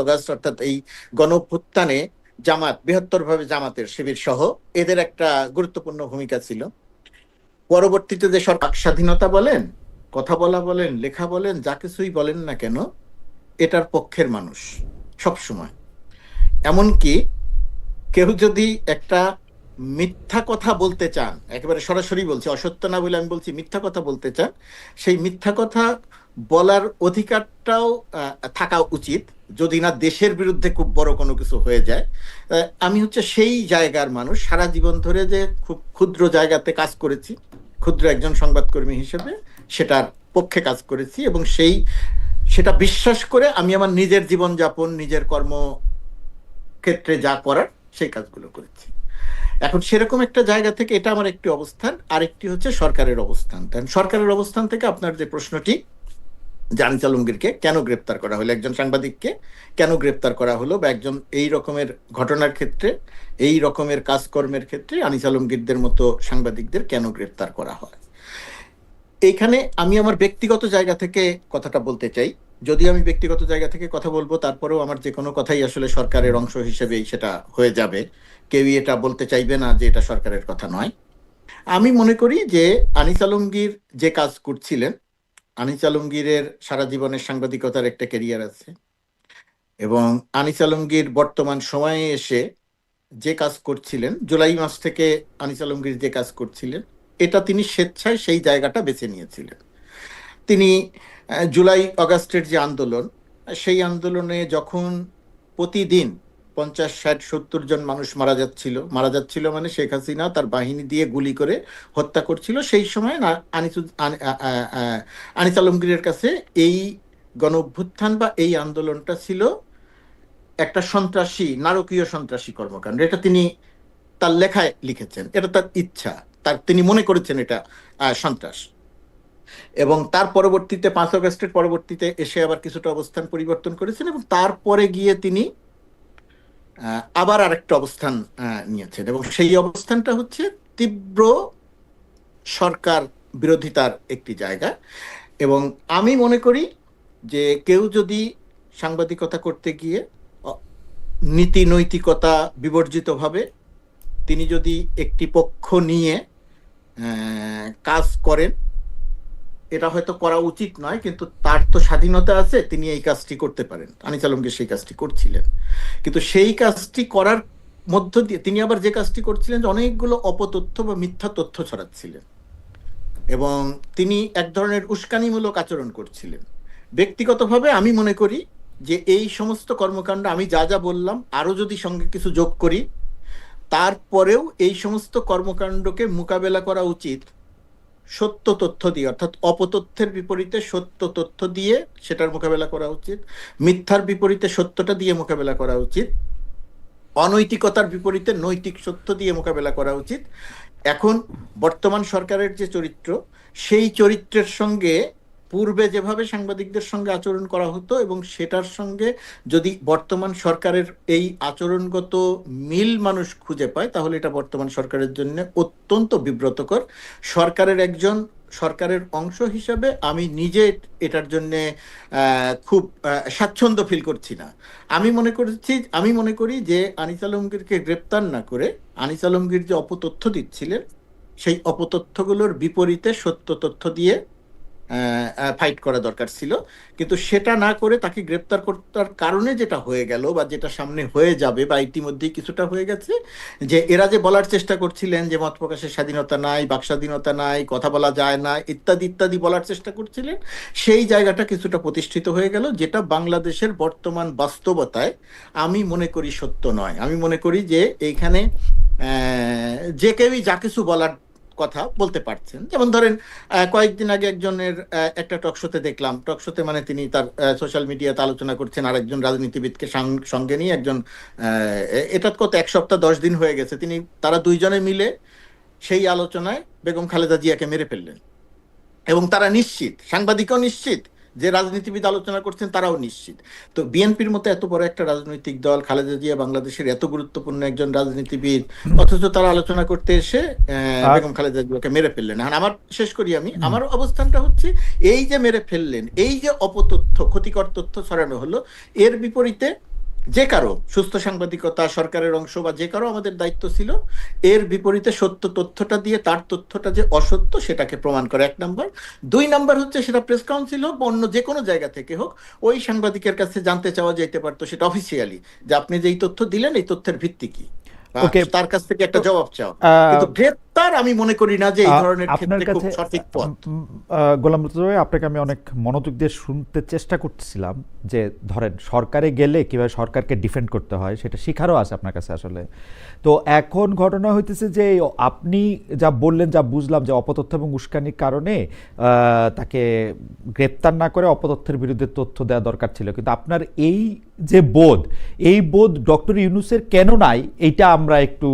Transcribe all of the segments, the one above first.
August অর্থাৎ এই গণঅভ্যুত্থানে জামাত, বৃহত্তরভাবে জামাতের শিবির সহ এদের একটা গুরুত্বপূর্ণ ভূমিকা ছিল। পরবর্তীতে যে সরকার স্বাধীনতা বলেন, কথা বলা বলেন, লেখা বলেন, যা কিছুই বলেন না কেন, এটার পক্ষের মানুষ সব সময়। এমনকি কেউ যদি একটা মিথ্যা কথা বলতে চান, একেবারে সরাসরি বলছি, অসত্য না বলে আমি বলছি, মিথ্যা কথা বলতে চান, সেই মিথ্যা কথা বলার অধিকারটাও থাকা উচিত, যদি না দেশের বিরুদ্ধে খুব বড় কোনো কিছু হয়ে যায়। আমি হচ্ছে সেই জায়গার মানুষ, সারা জীবন ধরে যে খুব ক্ষুদ্র জায়গাতে কাজ করেছি, ক্ষুদ্র একজন সংবাদকর্মী হিসেবে সেটার পক্ষে কাজ করেছি, এবং সেটা বিশ্বাস করে আমি আমার নিজের জীবনযাপন, নিজের কর্মক্ষেত্রে যা করার সেই কাজগুলো করেছি। এখন সেরকম একটা জায়গা থেকে এটা আমার একটি অবস্থান, আরেকটি হচ্ছে সরকারের অবস্থান। সরকারের অবস্থান থেকে আপনার যে প্রশ্নটি, আনিস আলমগীরকে কেন গ্রেপ্তার করা হলো, একজন সাংবাদিককে কেন গ্রেপ্তার করা হলো, বা একজন এই রকমের ঘটনার ক্ষেত্রে, এই রকমের কাজকর্মের ক্ষেত্রে আনিস আলমগীরদের মতো সাংবাদিকদের কেন গ্রেপ্তার করা হয়, এইখানে আমি আমার ব্যক্তিগত জায়গা থেকে কথাটা বলতে চাই। যদি আমি ব্যক্তিগত জায়গা থেকে কথা বলবো, তারপরেও আমার যে কোনো কথাই আসলে সরকারের অংশ হিসেবেই সেটা হয়ে যাবে, কেউই এটা বলতে চাইবে না যে এটা সরকারের কথা নয়। আমি মনে করি যে আনিস আলমগীর যে কাজ করছিলেন, আনিস আলমগীরের সারা জীবনের সাংবাদিকতার একটা ক্যারিয়ার আছে, এবং আনিস আলমগীর বর্তমান সময়ে এসে যে কাজ করছিলেন, জুলাই মাস থেকে আনিস আলমগীর যে কাজ করছিলেন, এটা তিনি স্বেচ্ছায় সেই জায়গাটা বেছে নিয়েছিলেন। তিনি জুলাই অগাস্টের যে আন্দোলন, সেই আন্দোলনে যখন প্রতিদিন 50, 60, 70 জন মানুষ মারা যাচ্ছিল মানে শেখ হাসিনা তার বাহিনী দিয়ে গুলি করে হত্যা করছিল, সেই সময় আনিস আলমগীরের কাছে এই গণ অভ্যুত্থান বা এই আন্দোলনটা ছিল একটা সন্ত্রাসী, নারকীয় সন্ত্রাসী কর্মকাণ্ড। এটা তিনি তার লেখায় লিখেছেন, এটা তার ইচ্ছা, তিনি মনে করেছেন এটা সন্ত্রাস। এবং তার পরবর্তীতে 5 আগস্টের পরবর্তীতে এসে আবার কিছুটা অবস্থান পরিবর্তন করেছেন, এবং তারপরে গিয়ে তিনি আবার আরেকটা অবস্থান নিয়েছেন, এবং সেই অবস্থানটা হচ্ছে তীব্র সরকার বিরোধিতার একটি জায়গা। এবং আমি মনে করি যে কেউ যদি সাংবাদিকতা করতে গিয়ে নীতি নৈতিকতা বিবর্জিতভাবে তিনি যদি একটি পক্ষ নিয়ে কাজ করেন, এটা হয়তো করা উচিত নয়, কিন্তু তার তো স্বাধীনতা আছে, তিনি এই কাজটি করতে পারেন। আনিস আলমগীর সেই কাজটি করছিলেন, কিন্তু সেই কাজটি করার মধ্য দিয়ে তিনি আবার যে কাজটি করছিলেন, অনেকগুলো অপতথ্য বা মিথ্যা তথ্য ছড়াচ্ছিলেন, এবং তিনি এক ধরনের উস্কানিমূলক আচরণ করছিলেন। ব্যক্তিগতভাবে আমি মনে করি যে এই সমস্ত কর্মকাণ্ড, আমি যা যা বললাম, আরো যদি সঙ্গে কিছু যোগ করি, তারপরেও এই সমস্ত কর্মকাণ্ডকে মোকাবেলা করা উচিত সত্য তথ্য দিয়ে, অর্থাৎ অপতথ্যের বিপরীতে সত্য তথ্য দিয়ে সেটার মোকাবেলা করা উচিত, মিথ্যার বিপরীতে সত্যটা দিয়ে মোকাবেলা করা উচিত, অনৈতিকতার বিপরীতে নৈতিক সত্য দিয়ে মোকাবেলা করা উচিত। এখন বর্তমান সরকারের যে চরিত্র, সেই চরিত্রের সঙ্গে পূর্বে যেভাবে সাংবাদিকদের সঙ্গে আচরণ করা হতো, এবং সেটার সঙ্গে যদি বর্তমান সরকারের এই আচরণগত মিল মানুষ খুঁজে পায়, তাহলে এটা বর্তমান সরকারের জন্য অত্যন্ত বিব্রতকর। সরকারের অংশ হিসাবে আমি নিজে এটার জন্য খুব স্বাচ্ছন্দ্য ফিল করছি না। আমি মনে করি যে আনিস আলমগীরকে গ্রেপ্তার না করে আনিস আলমগীর যে অপতথ্য দিচ্ছিলেন, সেই অপতথ্যগুলোর বিপরীতে সত্য তথ্য দিয়ে ফাইট করা দরকার ছিল। কিন্তু সেটা না করে তাকে গ্রেপ্তার করার কারণে যেটা হয়ে গেল, বা যেটা সামনে হয়ে যাবে, বা ইতিমধ্যেই কিছুটা হয়ে গেছে, যে এরা যে বলার চেষ্টা করছিলেন যে মত প্রকাশের স্বাধীনতা নাই, বাক স্বাধীনতা নাই, কথা বলা যায় না, ইত্যাদি ইত্যাদি বলার চেষ্টা করছিলেন, সেই জায়গাটা কিছুটা প্রতিষ্ঠিত হয়ে গেল, যেটা বাংলাদেশের বর্তমান বাস্তবতায় আমি মনে করি সত্য নয়। আমি মনে করি যে এইখানে যে কেউই যা কিছু বলার কথা বলতে পারছেন। যেমন ধরেন কয়েকদিন আগে একজনের একটা টকশোতে দেখলাম, টকশোতে মানে তিনি তার সোশ্যাল মিডিয়াতে আলোচনা করছেন আরেকজন রাজনীতিবিদকে সঙ্গে নিয়ে, একজন এটা কত 1 সপ্তাহ 10 দিন হয়ে গেছে, তারা দুইজনে মিলে সেই আলোচনায় বেগম খালেদা জিয়াকে মেরে ফেললেন, এবং তারা নিশ্চিত, সাংবাদিকও নিশ্চিত, যে রাজনীতিবিদ আলোচনা করছেন তারাও নিশ্চিত। তো বিএনপির মতো এত বড় একটা রাজনৈতিক দল, খালেদা জিয়া বাংলাদেশের এত গুরুত্বপূর্ণ একজন রাজনীতিবিদ, অথচ তারা আলোচনা করতে এসে বেগম খালেদা জিয়াকে মেরে ফেললেন। আমার শেষ করি, আমার অবস্থানটা হচ্ছে, এই যে মেরে ফেললেন, এই যে অপতথ্য, ক্ষতিকর তথ্য ছড়ানো হলো, এর বিপরীতে যে কারো সুস্থ সাংবাদিকতা, সরকারের অংশ বা যে কারো আমাদের দায়িত্ব ছিল এর বিপরীতে সত্য তথ্যটা দিয়ে তার তথ্যটা যে অসত্য সেটাকে প্রমাণ করে, 1 নম্বর। 2 নম্বর হচ্ছে সেটা প্রেস কাউন্সিল হোক বা অন্য যে কোনো জায়গা থেকে হোক, ওই সাংবাদিকের কাছে জানতে চাওয়া যেতে পারতো সেটা অফিসিয়ালি, যে আপনি যে এই তথ্য দিলেন এই তথ্যের ভিত্তি কি, বা ওকে। তার কাছ থেকে তো একটা জবাব চাও। আহ, কিন্তু গ্রেপ্তার আমি মনে করি না যে এই ধরনের আপনার ক্ষেত্রে খুব কাছে সঠিক পথ। গোলাম মুর্তজা ভাই, আপনাকে আমি অনেক মনোযোগ দিয়ে শুনতে চেষ্টা করতেছিলাম যে ধরেন সরকারে গেলে কিভাবে সরকারকে ডিফেন্ড করতে হয় সেটা শিখারও আছে আপনার কাছে আসলে। তো এখন ঘটনা হইতেছে যে আপনি যা বললেন, যা বুঝলাম যে অপতথ্য এবং উস্কানির কারণে তাকে গ্রেপ্তার না করে অপতথ্যের বিরুদ্ধে তথ্য দেওয়া দরকার ছিল, কিন্তু আপনার এই যে বোধ, এই বোধ ডক্টর ইউনূসের কেন নাই, এইটা আমরা একটু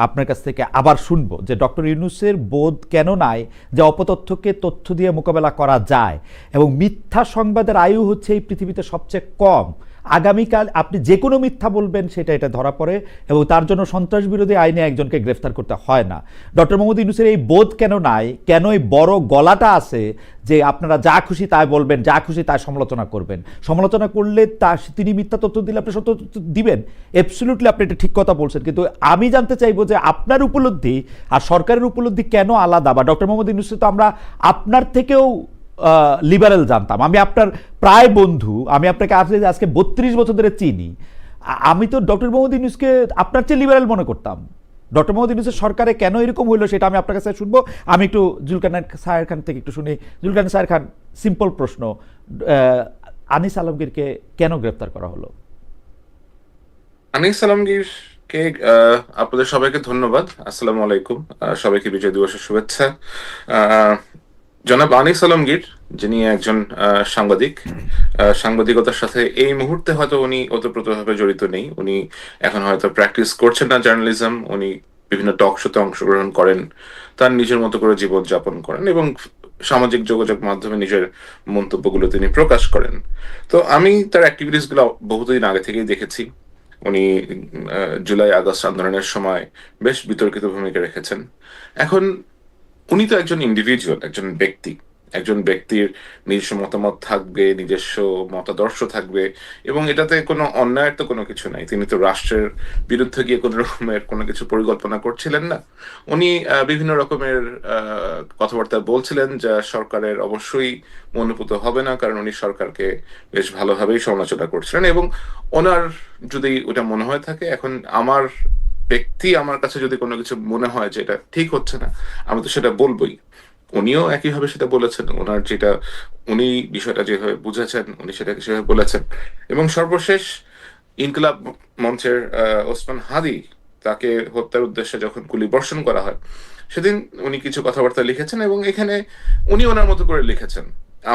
আপনার কাছ থেকে আবার শুনবো যে ডক্টর ইউনূসের বোধ কেন নাই যে অপতথ্যকে তথ্য দিয়ে মোকাবেলা করা যায়, এবং মিথ্যা সংবাদের আয়ু হচ্ছে এই পৃথিবীতে সবচেয়ে কম। আগামীকাল আপনি যে কোনো মিথ্যা বলবেন সেটা এটা ধরা পড়ে, এবং তার জন্য সন্ত্রাস বিরোধী আইনে একজনকে গ্রেফতার করতে হয় না। ডক্টর মোহাম্মদ ইউনূসের এই বোধ কেন নাই, কেন এই বড় গলাটা আছে যে আপনারা যা খুশি তাই বলবেন, যা খুশি তাই সমালোচনা করবেন, সমালোচনা করলে তিনি মিথ্যা তথ্য দিলে আপনি সত্য তথ্য দিবেন। অ্যাবসলিউটলি আপনি এটা ঠিক কথা বলছেন, কিন্তু আমি জানতে চাইবো যে আপনার উপলব্ধি আর সরকারের উপলব্ধি কেন আলাদা, বা ডক্টর মোহাম্মদ ইউনূসকে তো আমরা আপনার থেকেও লিবারেল জানতাম, আমি আপনার প্রায় বন্ধু, আমি আপনাকে আজকে 32 বছর ধরে চিনি। আমি তো ডক্টর মোহাম্মদ ইউনূসকে আপনার চেয়ে লিবারেল মনে করতাম। ডক্টর মোহাম্মদ ইউনূসের সরকারে কেন এরকম হইলো সেটা আমি আপনার কাছে শুনবো। আমি একটু জুলকারনাইন সাহের খান থেকে একটু শুনি। জুলকারনাইন সাহের খান, সিম্পল প্রশ্ন, আনিস আলমগীরকে কেন গ্রেফতার করা হলো? আনিস আলমগীরকে আপনাদের সবাইকে ধন্যবাদ। আসসালামু আলাইকুম। সবাইকে বিজয় দিবসের শুভেচ্ছা। আহ, জনাব আনিস আলমগীর, যিনি একজন সাংবাদিক, সাংবাদিকতার সাথে এই মুহূর্তে হয়তো উনি ওতপ্রোতভাবে জড়িত নেই। উনি এখন হয়তো প্র্যাকটিস করছেন না জার্নালিজম। উনি বিভিন্ন টক শোতে অংশগ্রহণ করেন, তার নিজের মতো করে জীবন যাপন করেন এবং সামাজিক যোগাযোগ মাধ্যমে নিজের মন্তব্যগুলো তিনি প্রকাশ করেন। তো আমি তার অ্যাক্টিভিটিস গুলো বহুদিন আগে থেকেই দেখেছি। উনি জুলাই আগস্ট আন্দোলনের সময় বেশ বিতর্কিত ভূমিকা রেখেছেন। এখন উনি তো একজন ইন্ডিভিজুয়াল, একজন ব্যক্তি। একজন ব্যক্তির নিজস্ব মতামত থাকবে, নিজস্ব মতাদর্শ থাকবে, এবং এটাতে কোনো অন্যায়ের তো কোনো কিছু নাই। তিনি তো রাষ্ট্রের বিরুদ্ধে গিয়ে কোনো রকমের কোনো কিছু পরিকল্পনা করছিলেন না। উনি বিভিন্ন রকমের কথাবার্তা বলছিলেন যা সরকারের অবশ্যই মনোপুত হবে না, কারণ উনি সরকারকে বেশ ভালোভাবেই সমালোচনা করছিলেন। এবং ওনার যদি ওটা মনে হয়ে থাকে, এখন আমার কাছে যদি কোনো কিছু মনে হয় যে এটা ঠিক হচ্ছে না, আমি তো সেটা বলবোই। উনিও একইভাবে সেটা বলেছেন। ওনার যেটা, উনি বিষয়টা যেভাবে বুঝেছেন উনি সেটা সেভাবে বলেছেন। এবং সর্বশেষ ইনকিলাব মঞ্চের ওসমান হাদি, তাকে হত্যার উদ্দেশ্যে যখন গুলি বর্ষণ করা হয়, সেদিন উনি কিছু কথাবার্তা লিখেছেন, এবং এখানে উনি ওনার মতো করে লিখেছেন।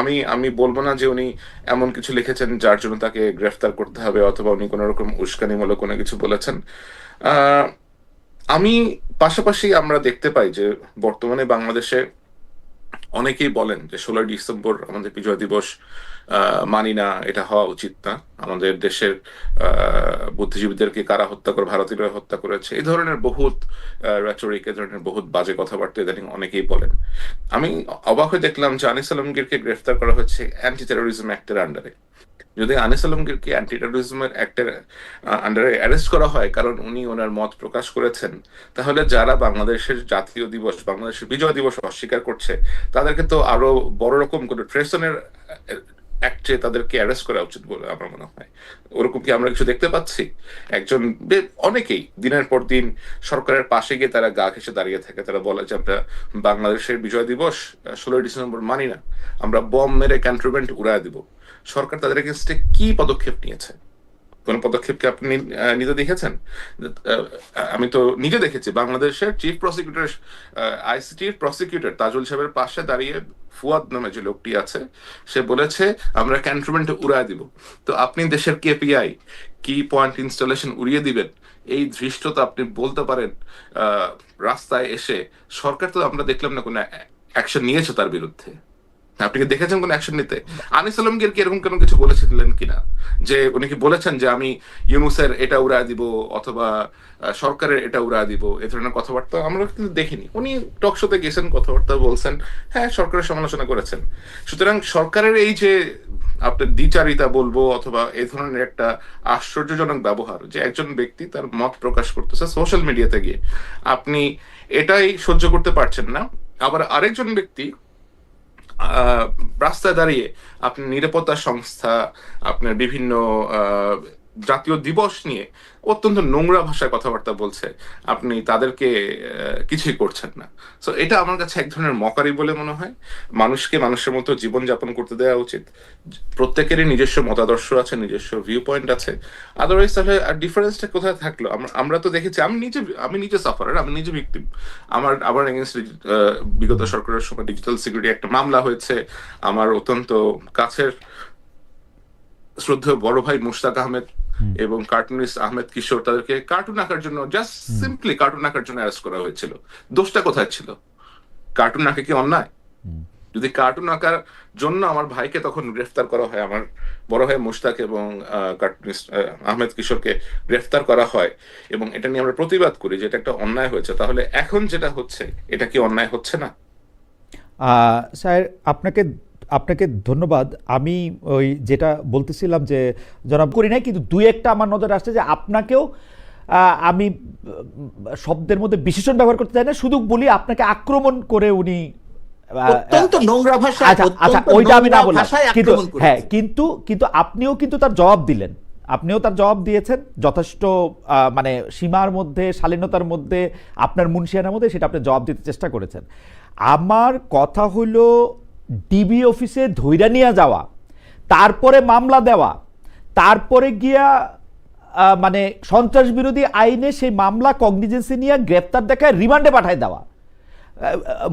আমি আমি বলবো না যে উনি এমন কিছু লিখেছেন যার জন্য তাকে গ্রেফতার করতে হবে, অথবা উনি কোনো রকম উস্কানিমূলক কোনো কিছু বলেছেন। আহ আমি পাশাপাশি আমরা দেখতে পাই যে বর্তমানে বাংলাদেশে অনেকেই বলেন যে 16ই ডিসেম্বর আমাদের বিজয় দিবস, মানি না, এটা হওয়া উচিত না। আমাদের দেশের বুদ্ধিজীবীদেরকে কারা হত্যা করে, ভারতীয়রা হত্যা করেছে, এই ধরনের বহুত রেটরিক, এই ধরনের বহুত বাজে কথাবার্তা ইদানিং অনেকেই বলেন। আমি অবাক হয়ে দেখলাম যে আনিস আলমগীরকে গ্রেফতার করা হচ্ছে অ্যান্টি টেরোরিজম অ্যাক্টের আন্ডারে। যদি আনিস আলমগীরকে অ্যান্টি টেরোরিজমের অ্যাক্টের আন্ডারে অ্যারেস্ট করা হয় কারণ উনি ওনার মত প্রকাশ করেছেন, তাহলে যারা বাংলাদেশের জাতীয় দিবস, বাংলাদেশের বিজয় দিবস অস্বীকার করছে, তাদেরকে তো আরো বড় রকম করে ট্রেসনের অ্যাক্টে তাদেরকে অ্যারেস্ট করা উচিত বলে আমার মনে হয়। ওরকম কি আমরা কিছু দেখতে পাচ্ছি? একজন অনেকেই দিনের পর দিন সরকারের পাশে গিয়ে তারা গা ঘেঁষে দাঁড়িয়ে থাকে। তারা বলে যে আমরা বাংলাদেশের বিজয় দিবস 16ই ডিসেম্বর মানি না, আমরা বম মেরে ক্যান্টনমেন্ট উড়ায় দিব। সরকার তাদের এগেনস্টে কি পদক্ষেপ নিয়েছে? কোন পদক্ষেপকে আপনি নিজে দেখেছেন? আহ, আমি তো নিজে দেখেছি বাংলাদেশের চিফ প্রসিকিউটর, আইসিটির প্রসিকিউটর তাজুল সাহেবের পাশে দাঁড়িয়ে ফুয়াদ নামে যে লোকটি আছে, সে বলেছে আমরা ক্যান্টনমেন্ট উড়ায় দিব। তো আপনি দেশের কেপিআই, কি পয়েন্ট ইনস্টলেশন উড়িয়ে দিবেন, এই ধৃষ্টতা আপনি বলতে পারেন রাস্তায় এসে? সরকার তো আমরা দেখলাম না কোনো অ্যাকশন নিয়েছে তার বিরুদ্ধে। আপনি কি দেখেছেন কোন অ্যাকশন নিতে? আনিস আলমগীর কি এরকম কোনো কিছু বলেছিলেন কিনা, যে উনি কি বলেছেন যে আমি ইউনূসের এটা উড়ায় দিব, অথবা সরকারের এটা উড়ায় দিব? এ ধরনের কথাবার্তা আমরা কিন্তু দেখিনি। উনি টক শোতে গেছেন, কথাবার্তা বলছেন, হ্যাঁ সরকারের সমালোচনা করেছেন। সুতরাং সরকারের এই যে আপনার দ্বিচারিতা বলবো অথবা এই ধরনের একটা আশ্চর্যজনক ব্যবহার, যে একজন ব্যক্তি তার মত প্রকাশ করতেছে সোশ্যাল মিডিয়াতে গিয়ে, আপনি এটাই সহ্য করতে পারছেন না, আবার আরেকজন ব্যক্তি আহ, রাস্তায় দাঁড়িয়ে আপনি নিরাপত্তা সংস্থা, আপনার বিভিন্ন জাতীয় দিবস নিয়ে অত্যন্ত নোংরা ভাষায় কথাবার্তা বলছে, আপনি তাদেরকে কিছুই করছেন না। সো এটা আমার কাছে এক ধরনের মকারি বলে মনে হয়। মানুষকে মানুষের মতো জীবন যাপন করতে দেওয়া উচিত। প্রত্যেকেরই নিজস্ব মতাদর্শ আছে, নিজস্ব ভিউ পয়েন্ট আছে। আদারওয়াইজ তাহলে আর ডিফারেন্সটা কোথায় থাকলো? আমরা তো দেখেছি, আমি নিজে সাফারার, আমি নিজে ভিকটিম। আমার এগেনস্ট বিগত সরকারের সময় ডিজিটাল সিকিউরিটি একটা মামলা হয়েছে। আমার অত্যন্ত কাছের শ্রদ্ধেয় বড় ভাই মুশতাক আহমেদ এবং কার্টুনিস্ট আহমেদ কিশোর, তাদেরকে কার্টুন আঁকার জন্য, জাস্ট সিম্পলি কার্টুন আঁকার জন্য অ্যারেস্ট করা হয়েছিল। দোষটা কোথায় ছিল? কার্টুন আঁকা কি অন্যায়? যদি কার্টুন আঁকার জন্য আমার ভাইকে তখন গ্রেফতার করা হয়, আমার বড় ভাই মুশতাক এবং কার্টুনিস্ট আহমেদ কিশোরকে গ্রেফতার করা হয়, এবং এটা নিয়ে আমরা প্রতিবাদ করি যে এটা একটা অন্যায় হয়েছে, তাহলে এখন যেটা হচ্ছে এটা কি অন্যায় হচ্ছে না? স্যার, আপনাকে আপনাকে ধন্যবাদ। আমি ওই যেটা বলতেছিলাম যে জনাব করি নাই, কিন্তু দুই একটা আমার নজরে আসছে যে আপনাকেও আমি শব্দের মধ্যে বিশেষণ ব্যবহার করতে চাই না, শুধু বলি আপনাকে আক্রমণ করে উনি অত্যন্ত নোংরা ভাষা, আচ্ছা আচ্ছা, অত্যন্ত ওইটা আমি না নোংরা বললাম, ভাষায় কিন্তু আক্রমণ হ্যাঁ, করেছে। কিন্তু আপনিও কিন্তু তার জবাব দিলেন, আপনিও তার জবাব দিয়েছেন যথেষ্ট মানে সীমার মধ্যে, শালীনতার মধ্যে, আপনার মুনশিয়ানার মধ্যে, সেটা আপনি জবাব দিতে চেষ্টা করেছেন। আমার কথা হলো, ডিবি অফিসে ধইরা নিয়ে যাওয়া, তারপরে মামলা দেওয়া, তারপরে গিয়া মানে সন্ত্রাস বিরোধী আইনে সেই মামলা কগনিজেন্সি নিয়ে গ্রেপ্তার দেখায় রিমান্ডে পাঠায় দেওয়া।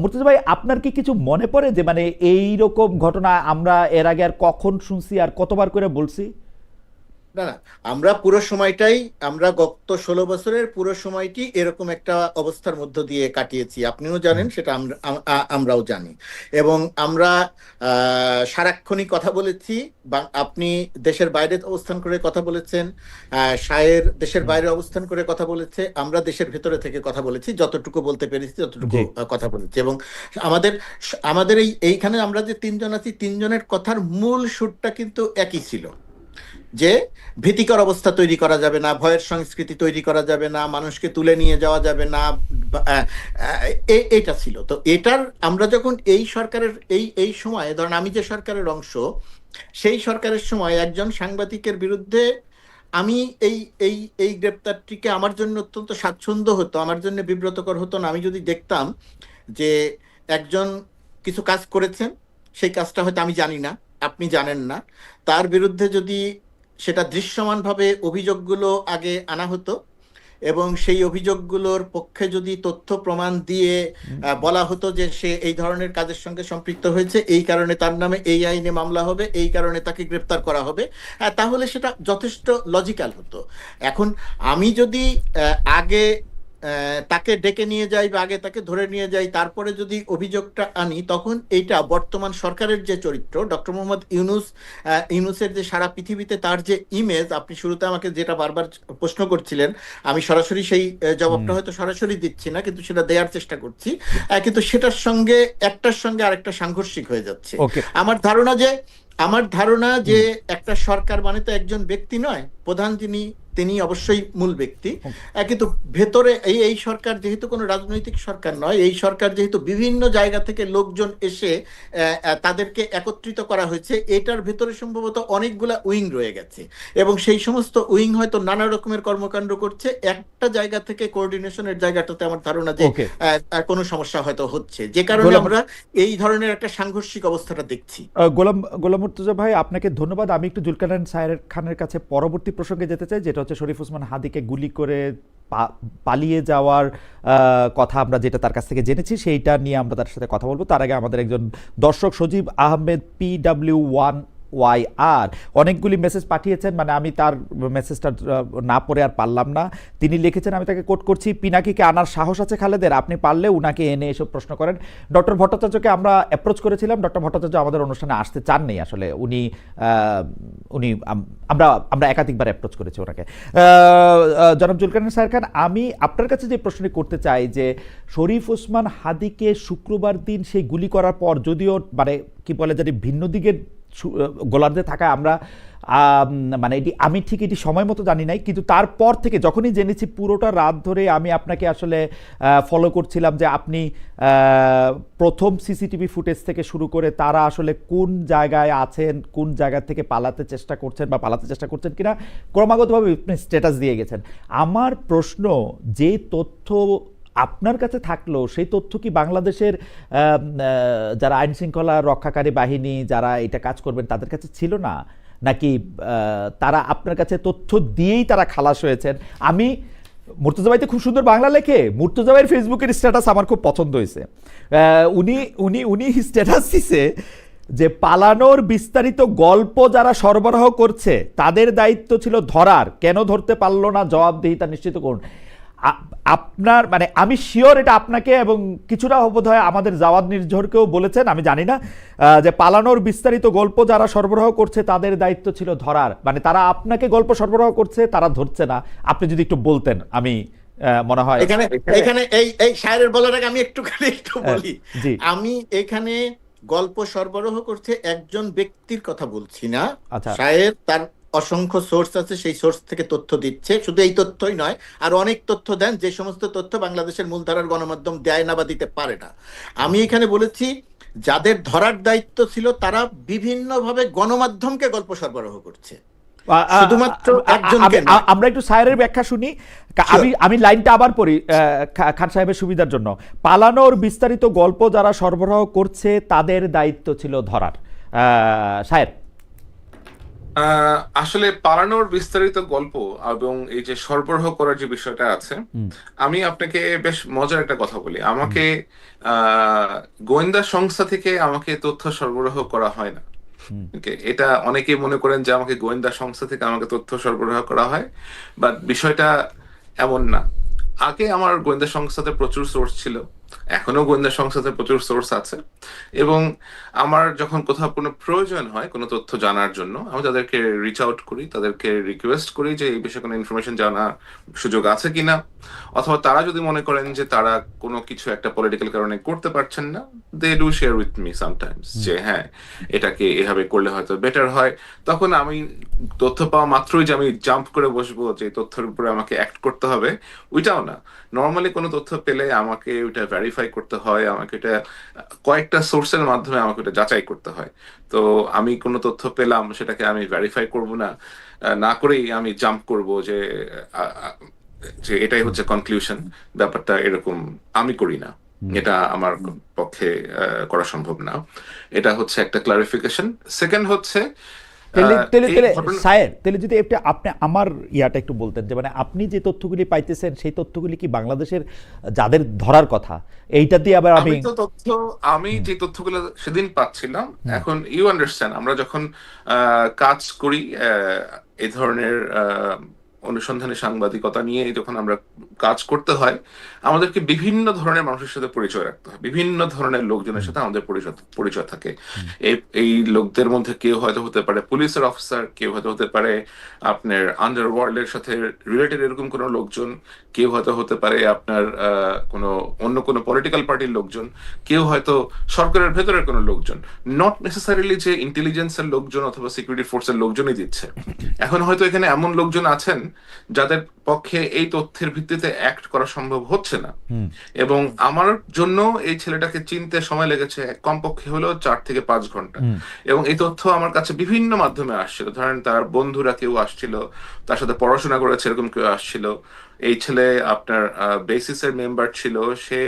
মুর্তজা ভাই, আপনার কি কিছু মনে পড়ে যে মানে এই রকম ঘটনা আমরা এর আগে আর কখন শুনছি আর কতবার করে বলছি? না না, আমরা পুরো সময়টাই, আমরা গত 16 বছরের পুরো সময়টি এরকম একটা অবস্থার মধ্য দিয়ে কাটিয়েছি। আপনিও জানেন সেটা, আমরাও জানি। এবং আমরা সারাক্ষণই কথা বলেছি। আপনি দেশের বাইরে অবস্থান করে কথা বলেছেন, শায়ের দেশের বাইরে অবস্থান করে কথা বলেছে, আমরা দেশের ভেতরে থেকে কথা বলেছি, যতটুকু বলতে পেরেছি ততটুকু কথা বলেছি। এবং আমাদের আমাদের এইখানে আমরা যে তিনজন আছি, তিনজনের কথার মূল সুরটা কিন্তু একই ছিল, যে ভীতিকর অবস্থা তৈরি করা যাবে না, ভয়ের সংস্কৃতি তৈরি করা যাবে না, মানুষকে তুলে নিয়ে যাওয়া যাবে না, এটা ছিল। তো এটার আমরা যখন এই সরকারের এই সময়, ধরেন আমি যে সরকারের অংশ, সেই সরকারের সময় একজন সাংবাদিকের বিরুদ্ধে আমি এই এই এই গ্রেপ্তারটিকে আমার জন্য অত্যন্ত স্বাচ্ছন্দ্য হতো, আমার জন্য বিব্রতকর হতো না, আমি যদি দেখতাম যে একজন কিছু কাজ করেছেন, সেই কাজটা হয়তো আমি জানি না, আপনি জানেন না, তার বিরুদ্ধে যদি সেটা দৃশ্যমানভাবে অভিযোগগুলো আগে আনা হতো এবং সেই অভিযোগগুলোর পক্ষে যদি তথ্য প্রমাণ দিয়ে বলা হতো যে সে এই ধরনের কাজের সঙ্গে সম্পৃক্ত হয়েছে, এই কারণে তার নামে এই আইনে মামলা হবে, এই কারণে তাকে গ্রেপ্তার করা হবে, তাহলে সেটা যথেষ্ট লজিক্যাল হতো। এখন আমি যদি আগে তাকে ডেকে নিয়ে যাই বা আগে তাকে ধরে নিয়ে যাই, তারপরে যদি অভিযোগটা আনি, তখন এইটা বর্তমান সরকারের যে চরিত্র, ডক্টর মোহাম্মদ ইউনূসের যে সারা পৃথিবীতে তার যে ইমেজ, আপনি শুরুতে আমাকে যেটা বারবার প্রশ্ন করছিলেন, আমি সরাসরি সেই জবাবটা হয়তো সরাসরি দিচ্ছি না, কিন্তু সেটা দেওয়ার চেষ্টা করছি, কিন্তু সেটার সঙ্গে একটার সঙ্গে আরেকটা সাংঘর্ষিক হয়ে যাচ্ছে। আমার ধারণা যে একটা সরকার মানে তো একজন ব্যক্তি নয়, প্রধান তিনি অবশ্যই মূল ব্যক্তি, কিন্তু ভেতরে এই সরকার যেহেতু কোনো রাজনৈতিক সরকার নয়, এই সরকার যেহেতু বিভিন্ন জায়গা থেকে লোকজন এসে তাদেরকে একত্রিত করা হয়েছে, এটার ভেতরে সম্ভবত অনেকগুলা উইং রয়ে গেছে এবং সেই সমস্ত উইং হয়তো নানা রকমের কর্মকাণ্ড করছে। একটা জায়গা থেকে কোঅর্ডিনেশনের জায়গাটাতে আমার ধারণা যে কোনো সমস্যা হয়তো হচ্ছে, যে কারণে আমরা এই ধরনের একটা সাংঘর্ষিক অবস্থাটা দেখছি। গোলাম মুর্তজা ভাই, আপনাকে ধন্যবাদ। আমি একটু জুলকারনাইন সাহের খানের কাছে পরবর্তী প্রসঙ্গে যেতে চাই, যেটা হচ্ছে শরীফ ওসমান হাদিকে গুলি করে পালিয়ে যাওয়ার কথা আমরা যেটা তার কাছ থেকে জেনেছি, সেইটা নিয়ে আমরা তার সাথে কথা বলবো। তার আগে আমাদের একজন দর্শক সজীব আহমেদ PW1YR অনেকগুলি মেসেজ পাঠিয়েছেন, মানে আমি তার মেসেজটা না পড়ে আর পারলাম না। তিনি লিখেছেন, আমি তাকে কোট করছি, পিনাকিকে আনার সাহস আছে খালেদের? আপনি পারলে উনাকে এনে এসব প্রশ্ন করেন। ডক্টর ভট্টাচার্যকে আমরা অ্যাপ্রোচ করেছিলাম, ডক্টর ভট্টাচার্য আমাদের অনুষ্ঠানে আসতে চাননি আসলে। উনি আমরা একাধিকবার অ্যাপ্রোচ করেছি ওনাকে। জনাব জুলকারনাইন সাহের খান, আমি আপনার কাছে যে প্রশ্নটি করতে চাই যে শরীফ ওসমান হাদিকে শুক্রবার দিন সেই গুলি করার পর, যদিও মানে কি বলে জানি ভিন্ন দিকের গোলার্ধে থাকায় আমরা মানে আমি ঠিক এটি সময় মতো জানি নাই, কিন্তু তারপর থেকে যখনই জেনেছি পুরোটা রাত ধরে আমি আপনাকে আসলে ফলো করছিলাম যে আপনি প্রথম সিসিটিভি ফুটেজ থেকে শুরু করে তারা আসলে কোন জায়গায় আছেন, কোন জায়গা থেকে পালাতে চেষ্টা করছেন কিনা ক্রমাগতভাবে স্ট্যাটাস দিয়ে গেছেন। আমার প্রশ্ন, যে তথ্য আপনার কাছে থাকলো সেই তথ্য কি বাংলাদেশের যারা আইন শৃঙ্খলা রক্ষাকারী বাহিনী যারা এটা কাজ করবেন তাদের কাছে ছিল না, নাকি তারা আপনার কাছে তথ্য দিয়েই তারা খালাস হয়েছেন? আমি মুর্তজা ভাইতে খুব সুন্দর বাংলা লেখে, মুর্তজা ভাইয়ের ফেসবুকের স্ট্যাটাস আমার খুব পছন্দ হয়েছে। উনি স্ট্যাটাস দিছে যে পালানোর বিস্তারিত গল্প যারা সরবরাহ করছে তাদের দায়িত্ব ছিল ধরার, কেন ধরতে পারলো না জবাবদিহিতা নিশ্চিত করুন। আপনার মানে আমি শিওর এটা আপনাকে এবং কিছুটা বোধহয় আমাদের জাওয়াদ নির্ঝরকেও বলেছেন, আমি জানি না, যে পালানোর বিস্তারিত গল্প যারা সরবরাহ করছে তাদের দায়িত্ব ছিল ধরার, মানে তারা আপনাকে গল্প সরবরাহ করছে, তারা ধরছে না। আপনি যদি একটু বলতেন, আমি মনে হয় এখানে এই শায়ের বলার আগে আমি একটু বলি। আমি এখানে গল্প সরবরাহ করছে একজন ব্যক্তির কথা বলছি না। শায়ের তার অসংখ্য সোর্স আছে, সেই সোর্স থেকে তথ্য দিচ্ছে। শুধু এই তথ্যই নয়, আর অনেক তথ্য দেন, যে সমস্ত তথ্য বাংলাদেশের মূলধারার গণমাধ্যম দেয় না বা দিতে পারে না। আমি এখানে বলেছি যাদের ধরার দায়িত্ব ছিল তারা বিভিন্নভাবে গণমাধ্যমকে গল্প সরবরাহ করছে, শুধুমাত্র একজনকে না। আমরা একটু সায়েরের ব্যাখ্যা শুনি, আমি লাইনটা আবার পড়ি খান সাহেবের সুবিধার জন্য। পালানোর বিস্তারিত গল্প যারা সরবরাহ করছে তাদের দায়িত্ব ছিল ধরার। সায়ের, আসলে পালানোর বিস্তারিত গল্প এবং এই যে সরবরাহ করার যে বিষয়টা আছে, আমি আপনাকে বেশ মজার একটা কথা বলি। আমাকে গোয়েন্দা সংস্থা থেকে আমাকে তথ্য সরবরাহ করা হয় না। এটা অনেকেই মনে করেন যে আমাকে গোয়েন্দা সংস্থা থেকে আমাকে তথ্য সরবরাহ করা হয়, বাট বিষয়টা এমন না। আগে আমার গোয়েন্দা সংস্থাতে প্রচুর সোর্স ছিল, এখনো গোয়েন্দা সংস্থাতে প্রচুর সোর্স আছে, এবং আমার যখন কোথাও কোনো প্রয়োজন হয় কোনো তথ্য জানার জন্য আমি তাদেরকে রিচ আউট করি, তাদেরকে রিকোয়েস্ট করি যে এই বিষয়ে কোনো ইনফরমেশন জানার সুযোগ আছে কিনা, অথবা তারা যদি মনে করেন যে তারা কোনো কিছু একটা পলিটিক্যাল কারণে করতে পারছেন না, they do share with me sometimes যে হ্যাঁ এটাকে এভাবে করলে হয়তো বেটার হয়। তখন আমি তথ্য পাওয়া মাত্রই যে আমি জাম্প করে বসবো যে তথ্যের উপরে আমাকে অ্যাক্ট করতে হবে, ওইটাও না। নর্মালি কোনো তথ্য পেলে আমাকে ওইটা ভেরিফাই করতে হয়, আমাকে এটা কয়েকটা সোর্সের মাধ্যমে আমাকে ওটা যাচাই করতে হয়। তো আমি কোনো তথ্য পেলাম সেটাকে আমি ভেরিফাই করব না, না করেই আমি জাম্প করব যে যে এটাই হচ্ছে কনক্লুশন। ব্যাপারটা এরকম আমি করি না, এটা আমার পক্ষে করা সম্ভব না। এটা হচ্ছে একটা ক্লারিফিকেশন। সেকেন্ড হচ্ছে তাহলে যদি আপনি আমার ইয়াটা একটু বলতেন যে মানে আপনি যে তথ্যগুলি পাইতেছেন সেই তথ্যগুলি কি বাংলাদেশের যাদের ধরার কথা এইটা দিয়ে আবার আমি যে তথ্যগুলো সেদিন পাচ্ছিলাম, এখন ইউ আন্ডারস্ট্যান্ড আমরা যখন কাজ করি এই ধরনের অনুসন্ধানী সাংবাদিকতা নিয়ে যখন আমরা কাজ করতে হয়, আমাদেরকে বিভিন্ন ধরনের মানুষের সাথে পরিচয় রাখতে হয়, বিভিন্ন ধরনের লোকজনের সাথে আমাদের পরিচয় থাকে। এই লোকদের মধ্যে কেউ হয়তো হতে পারে পুলিশের অফিসার, কেউ হয়তো হতে পারে আপনার আন্ডারওয়ার্ল্ডের সাথে রিলেটেড এরকম কোনো লোকজন, কেউ হয়তো হতে পারে আপনার অন্য কোনো পলিটিক্যাল পার্টির লোকজন, কেউ হয়তো সরকারের ভেতরের কোনো লোকজন, নট নেসেসারিলি যে ইন্টেলিজেন্সের লোকজন অথবা সিকিউরিটি ফোর্সের লোকজনই দিচ্ছে। এখন হয়তো এখানে এমন লোকজন আছেন যাদের পক্ষে এই তথ্যের ভিত্তিতে অ্যাক্ট করা সম্ভব হচ্ছে না, এবং আমার জন্য এই ছেলেটাকে চিনতে সময় লেগেছে কমপক্ষে হলো 4 থেকে 5 ঘন্টা। এবং এই তথ্য আমার কাছে বিভিন্ন মাধ্যমে আসছিল। ধরেন তার বন্ধুরা কেউ আসছিল, তার সাথে পড়াশোনা করেছে এরকম কেউ আসছিল। এই ছেলে আপনার বেসিসের মেম্বার ছিল, সে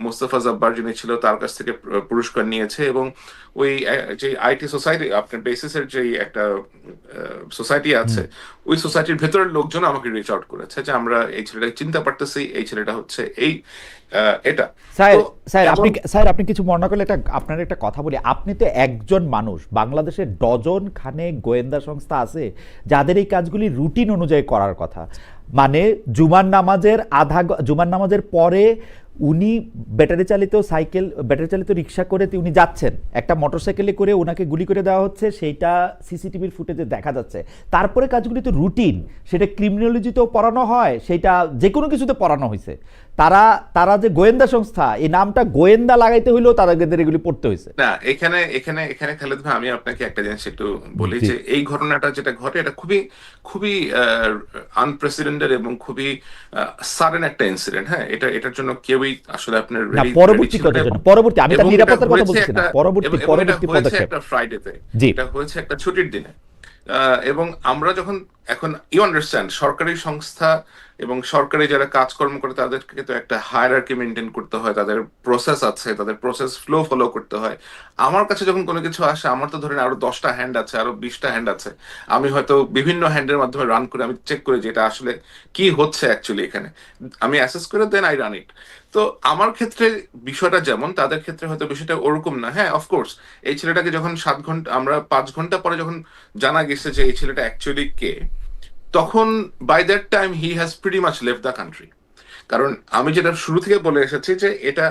মোস্তফা জব্বার যিনি ছিল তার কাছ থেকে পুরস্কার নিয়েছে, এবং ওই যে আইটি সোসাইটি আপনার বেসিসের যে একটা সোসাইটি আছে, ওই সোসাইটির ভেতরের লোকজন আমাকে রিচ আউট করেছে যে আমরা এই ছেলেটাকে চিনতে পারতেছি, এই ছেলেটা হচ্ছে এই এটা। স্যার আপনি কিছু মনে করলে আপনার একটা কথা বলি। আপনি তো একজন মানুষ, বাংলাদেশের ডজন খানেক গোয়েন্দা সংস্থা আছে যাদের এই কাজগুলি রুটিন অনুযায়ী করার কথা। মানে জুমার নামাজের পরে উনি ব্যাটারি চালিত রিক্সা করে উনি যাচ্ছেন, একটা মোটরসাইকেলে করে ওনাকে গুলি করে দেওয়া হচ্ছে, সেইটা সিসিটিভির ফুটেজে দেখা যাচ্ছে। তারপরে কাজগুলি তো রুটিন, সেটা ক্রিমিনোলজিতেও পড়ানো হয়, সেটা যে কোনো কিছুতে পড়ানো হয়েছে। তারা তারা যে গোয়েন্দা সংস্থা, এই নামটা গোয়েন্দা লাগাইতে হইলেও তাদের এগুলি পড়তে হয়েছে। না, এখানে এখানে এখানে খালেদ ভাই, আমি আপনাকে একটা জিনিস একটু বলি জি যে এই ঘটনাটা যেটা ঘটে এটা খুবই খুবই আনপ্রেসিডেন্টেড এবং খুবই সাডেন একটা ইনসিডেন্ট। হ্যাঁ, এটার জন্য কেউই আসলে আপনার না, রেডি পরবর্তী ছিল কথার না। জন্য, পরবর্তী, আমি তার এবং এটা নিরাপত্তার কথা হয়েছে বলছি না, একটা পরবর্তী এবং এটা পরবর্তী হয়েছে পদক্ষেপ। একটা ফ্রাইডেতে, জি এটা হয়েছে একটা ছুটির দিনে। এবং আমরা যখন এখন ইউ আন্ডারস্ট্যান্ড সরকারি সংস্থা এবং সরকারি যারা কাজকর্ম করে তাদেরকে তো একটা হায়ারার্কি মেনটেন করতে হয়, তাদের প্রসেস আছে, তাদের প্রসেস ফলো করতে হয়। আমার কাছে যখন কোনো কিছু আসে, আমার তো ধরেন আরো 10টা হ্যান্ড আছে, আরো 20টা হ্যান্ড আছে, আমি হয়তো বিভিন্ন হ্যান্ডের মাধ্যমে রান করে আমি চেক করি যে এটা আসলে কি হচ্ছে অ্যাকচুয়ালি এখানে, আমি অ্যাসেস করে দেন আই রান ইট। তো আমার ক্ষেত্রে বিষয়টা যেমন, তাদের ক্ষেত্রে হয়তো বিষয়টা ওরকম না। হ্যাঁ, অফকোর্স এই ছেলেটাকে যখন 7 ঘন্টা, আমরা 5 ঘন্টা পরে যখন জানা গেছে যে এই ছেলেটা অ্যাকচুয়ালি কে, তখন by that time he has pretty much left the country. কারণ আমি যেটা শুরু থেকে বলে এসেছি যে এটা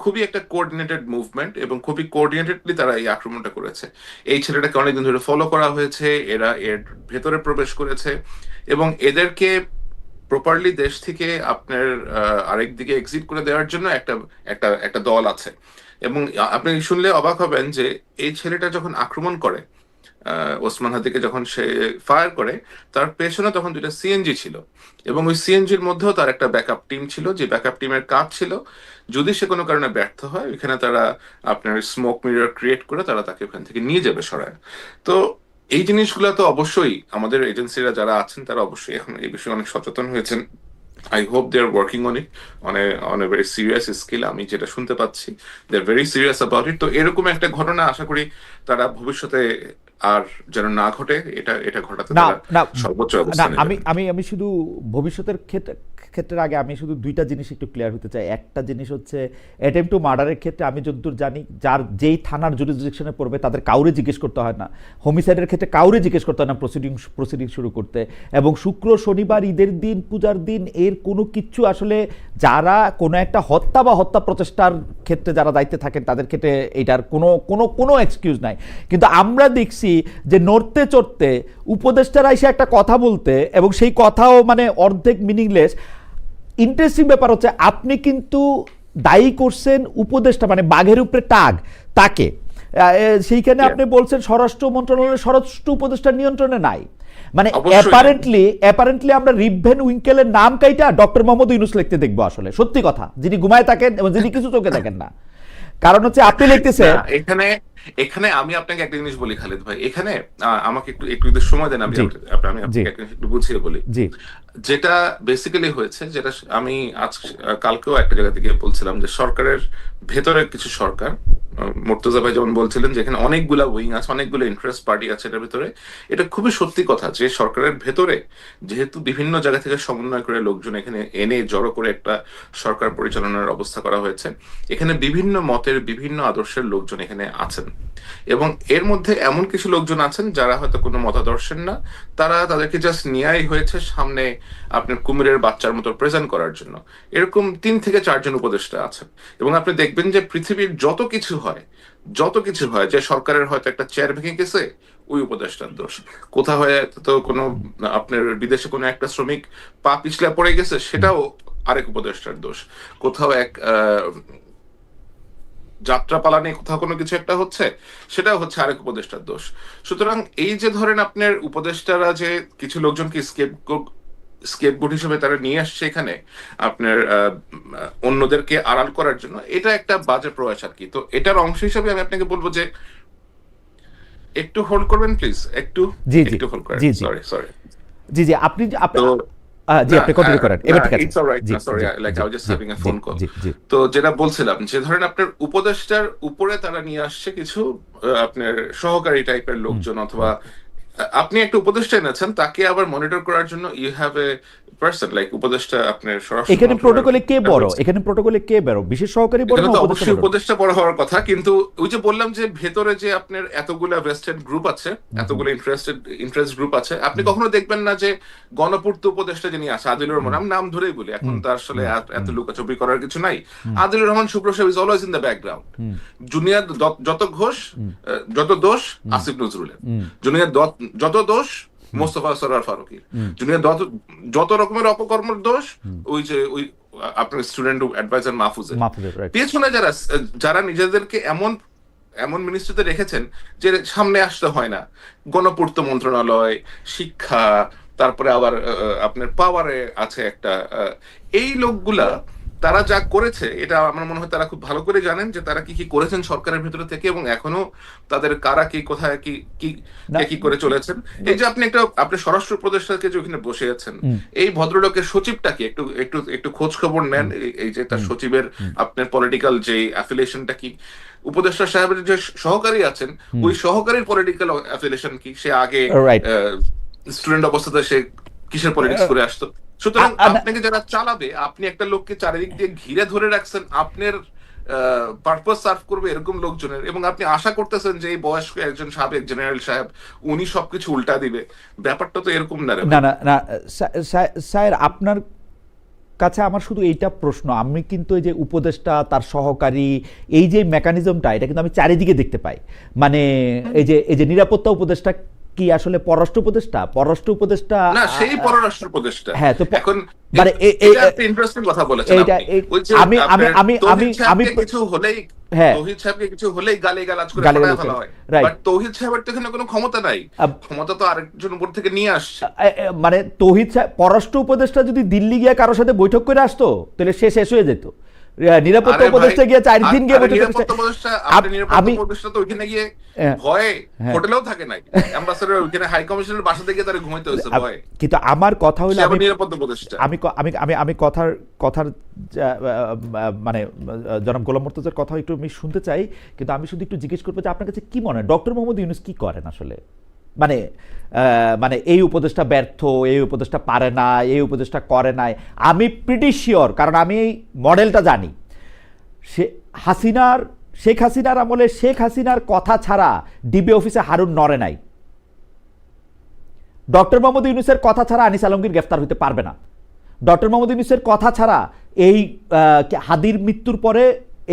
খুবই একটা কোঅর্ডিনেটেড মুভমেন্ট এবং খুবই কোঅর্ডিনেটেডলি তারা এই আক্রমণটা করেছে। এই ছেলেটাকে অনেকদিন ধরে ফলো করা হয়েছে, এরা এর ভেতরে প্রবেশ করেছে এবং এদেরকে প্রপারলি দেশ থেকে আপনার আরেক দিকে এক্সিট করে দেওয়ার জন্য একটা একটা একটা দল আছে। এবং আপনি শুনলে অবাক হবেন যে এই ছেলেটা যখন আক্রমণ করে, ওসমান হাদিকে যখন সে ফায়ার করে, তার পেছনে তখন 2টা সিএনজি ছিল এবং ওই সিএনজির মধ্যেও তার একটা ব্যাকআপ টিম ছিল, যে ব্যাকআপ টিমের কাজ ছিল যদি সে কোনো কারণে ব্যর্থ হয় ওইখানে তারা আপনার স্মোক মিরর ক্রিয়েট করে তারা তাকে ওখান থেকে নিয়ে যাবে সরায়। তো এই জিনিসগুলো তো অবশ্যই আমাদের এজেন্সিরা যারা আছেন তারা অবশ্যই এখন এই বিষয়ে অনেক সচেতন হয়েছেন। I hope they are working on it on a very serious skill. আমি যেটা শুনতে পাচ্ছি they are very serious about it. তো এরকম একটা ঘটনা আশা করি তারা ভবিষ্যতে আর যেন না ঘটে, এটা এটা ঘটাতে না তারা না সর্বোচ্চ না, অবস্থান আমি নেবেন। আমি আমি শুধু ভবিষ্যতের ক্ষেত্রের আগে আমি শুধু দুইটা জিনিস একটু ক্লিয়ার হতে চাই। একটা জিনিস হচ্ছে অ্যাটেম্প টু মার্ডারের ক্ষেত্রে আমি যতদূর জানি যেই থানার জুরিসডিকশনে পড়বে তাদের কাউরে জিজ্ঞেস করতে হয় না। হোমিসাইডের ক্ষেত্রে কাউরে জিজ্ঞেস করতে হয় না প্রসিডিং শুরু করতে। এবং শুক্র শনিবার ঈদের দিন পূজার দিন এর কোনো কিচ্ছু আসলে যারা কোনো একটা হত্যা বা হত্যা প্রচেষ্টার ক্ষেত্রে যারা দায়িত্বে থাকেন তাদের ক্ষেত্রে এটার কোনো কোনো কোনো এক্সকিউজ নাই। কিন্তু আমরা দেখছি যে নড়তে চড়তে উপদেষ্টারা এসে একটা কথা বলতে এবং সেই কথাও মানে অর্ধেক মিনিংলেস। ইন্টারেস্টিং ব্যাপার হচ্ছে আপনি কিন্তু দায়ী করছেন উপদেষ্টা মানে বাঘের উপরে টাগ তাকে, সেইখানে আপনি বলছেন স্বরাষ্ট্র মন্ত্রণালয়ের স্বরাষ্ট্র উপদেষ্টার নিয়ন্ত্রণে নাই। মানে অ্যাপারেন্টলি আমরা রিভেন উইঙ্কেলের নাম কাইটা ডক্টর মোহাম্মদ ইউনূস লিখতে দেখবো আসলে, সত্যি কথা, যিনি ঘুমায় থাকেন এবং যিনি কিছু চোখে দেখেন না। কারণ হচ্ছে আপনি লিখতেছেন এখানে এখানে আমি আপনাকে একটা জিনিস বলি খালিদ ভাই, এখানে আমাকে একটু একটু যদি সময় দেন আমি আমি আপনাকে একটু বুঝিয়ে বলি। জি, যেটা বেসিক্যালি হয়েছে, যেটা আমি আজ কালকেও একটা জায়গা থেকে বলছিলাম যে সরকারের ভেতরে কিছু সরকার, মুর্তজা ভাই যেমন বলছিলেন যে এখানে অনেকগুলা উইং আছে, অনেকগুলো ইন্টারেস্ট পার্টি আছে এটার ভেতরে। এটা খুবই সত্যি কথা যে সরকারের ভেতরে যেহেতু বিভিন্ন জায়গা থেকে সমন্বয় করে লোকজন এখানে এনে জড়ো করে একটা সরকার পরিচালনার অবস্থা করা হয়েছে, এখানে বিভিন্ন মতের বিভিন্ন আদর্শের লোকজন এখানে আছেন এবং এর মধ্যে এমন কিছু লোকজন আছেন যারা হয়তো কোনো মতাদর্শের না, তারা তাদেরকে জাস্ট নেয়াই হয়েছে সামনে আপনার কুমিরের বাচ্চার মতো প্রেজেন্ট করার জন্য। এরকম 3 থেকে 4 জন উপদেষ্টা আছেন এবং আপনি দেখবেন যে পৃথিবীর যত কিছু হয় যে সরকারের হয়তো একটা চেয়ার ভেঙে গেছে ওই উপদেষ্টার দোষ, কোথাও হয়তো কোনো আপনার বিদেশে কোনো একটা শ্রমিক পা পিছলা পড়ে গেছে সেটাও আরেক উপদেষ্টার দোষ, কোথাও এক যাত্রা পালানে কোথাও কোনো কিছু একটা হচ্ছে সেটাও হচ্ছে আরেক উপদেষ্টার দোষ। সুতরাং এই যে ধরেন আপনার উপদেষ্টারা যে কিছু লোকজনকে স্কেপগোট হিসেবে তারা নিয়ে আসছে এখানে আপনার অন্যদেরকে আড়াল করার জন্য, এটা একটা বাজে প্রয়াস আর কি। তো এটার অংশ হিসেবে আমি আপনাকে বলবো যে একটু হোল্ড করবেন প্লিজ, একটু হোল্ড করেন। সরি জি জি, আপনি কন্টিনিউ করেন, এবার ঠিক আছে। তো যেটা বলছিলাম যে ধরেন আপনার উপদেষ্টার উপরে তারা নিয়ে আসছে কিছু আপনার সহকারী টাইপের লোকজন, অথবা আপনি একটা উপদেষ্টা এনেছেন তাকে আবার মনিটর করার জন্য you have a person like উপদেষ্টা আপনার সরাসরি। এখানে প্রটোকলে কে বড়, বিশেষ সহকারী বড় না অবশ্যই উপদেষ্টা বড় হওয়ার কথা, কিন্তু ওই যে বললাম যে ভেতরে যে আপনার এতগুলা ভেস্টেড গ্রুপ আছে, এতগুলো ইন্টারেস্ট গ্রুপ আছে, আপনি কখনো দেখবেন না যে গণপূর্ত উপদেষ্টা যিনি আছে আদিলুর রহমান, আমি নাম ধরেই বলি, এখন তার আসলে এত লুকাচুপি করার কিছু নাই, আদিলুর রহমান শুভ্র সাহেব is always in the background. Junior যত ঘোষ যত দোষ আসিফ নজরুলের, জুনিয়র যত দোষ মোস্তফা সরোয়ার ফারুকীর, জুনিয়র যত রকমের অপকর্মের দোষ ওই যে ওই আপনার স্টুডেন্ট অ্যাডভাইজার মাহফুজের মাহফুজের right. পেছনে যারা যারা নিজেদেরকে এমন এমন মিনিস্ট্রিতে রেখেছেন যে সামনে আসতে হয় না, গণপূর্ত মন্ত্রণালয়, শিক্ষা, তারপরে আবার আপনার পাওয়ারে আছে একটা, এই লোকগুলা তারা যা করেছে এটা আমার মনে হয় তারা খুব ভালো করে জানেন যে তারা কি কি করেছেন সরকারের ভিতরে থেকে, এবং এখনো তাদের কারা কি কোথায় কি কি না, কে কি করে চলেছেন। এই যে আপনি স্বরাষ্ট্র উপদেষ্টাকে যে ওখানে বসে আছেন, এই ভদ্রলোকের সচিবটা কি একটু একটু একটু খোঁজ খবর নেন, এই যে তার সচিবের আপনার পলিটিক্যাল যে অ্যাফিলিয়েশনটা কি, উপদেষ্টা সাহেবের যে সহকারী আছেন ওই সহকারীর পলিটিক্যাল অ্যাফিলিয়েশন কি, সে আগে Right. স্টুডেন্ট অবস্থাতে সে কিসের পলিটিক্স করে আসতো। সুতরাং আপনাকে যারা চালাবে, আপনি একটা লোককে চারিদিক দিয়ে ঘিরে ধরে রাখছেন আপনার পারপাস সার্ভ করবে এরকম লোকজনের, এবং আপনি আশা করতেছেন যে এই বয়স্ক একজন সাবেক জেনারেল সাহেব উনি সবকিছু উল্টা দিবে। ব্যাপারটা তো এরকম না রে ভাই। না না না স্যার, আপনার কাছে আমার শুধু এইটা প্রশ্ন, আমি কিন্তু এই যে উপদেষ্টা তার সহকারী এই যে মেকানিজমটা এটা কিন্তু আমি চারিদিকে দেখতে পাই। মানে এই যে নিরাপত্তা উপদেষ্টা কি আসলে পররাষ্ট্র উপদেষ্টা না, সেই পররাষ্ট্র উপদেষ্টা। হ্যাঁ, তো এখন মানে এটা একটা ইন্টারেস্টিং কথা বলেছেন এইটা আপনি। ওই যে তৌহিদ সাহেবকে কিছু হলেই, হ্যাঁ, তৌহিদ সাহেবকে কিছু হলেই গালিগালাজ করে গালিগালাজ সরায় ফেলা হয়। right. বাট তৌহিদ সাহেবের তো এখানে কোনো ক্ষমতা নাই, ক্ষমতা তো আরেকজন উপর থেকে নিয়ে আসছে। মানে তৌহিদ সাহেব পররাষ্ট্র উপদেষ্টা যদি দিল্লি গিয়ে কারোর সাথে বৈঠক করে আসতো তাহলে সে শেষ হয়ে যেত। নিরাপত্তা উপদেষ্টা গিয়ে 4 দিন গিয়ে বৈঠক নিরাপত্তা উপদেষ্টা, আপনি নিরাপত্তা উপদেষ্টা তো ওইখানে গিয়ে ভয়ে হোটেলেও থাকে নাই, অ্যাম্বাসেডর ওইখানে হাই কমিশনারের বাসা থেকে তারে ঘুমাইতে হয়েছে ভয়ে। কিন্তু আমার কথা হলো আমি নিরাপত্তা উপদেষ্টা, আমি কথার মানে জনাব গোলাম মুর্তজার কথা একটু আমি শুনতে চাই, কিন্তু আমি শুধু একটু জিজ্ঞেস করবো যে আপনার কাছে কি মনে হয় ডক্টর মোহাম্মদ ইউনূস কি করেন আসলে? মানে এই উপদেষ্টা ব্যর্থ, এই উপদেষ্টা পারে না, এই উপদেষ্টা করে নাই, আমি প্রিটি শিওর, কারণ আমি এই মডেলটা জানি। শেখ হাসিনার আমলে শেখ হাসিনার কথা ছাড়া ডিবি অফিসে হারুন নড়ে নাই। ডক্টর মোহাম্মদ ইউনূসের কথা ছাড়া আনিস আলমগীর গ্রেফতার হতে পারবে না। ডক্টর মোহাম্মদ ইউনূসের কথা ছাড়া এই হাদির মৃত্যুর পরে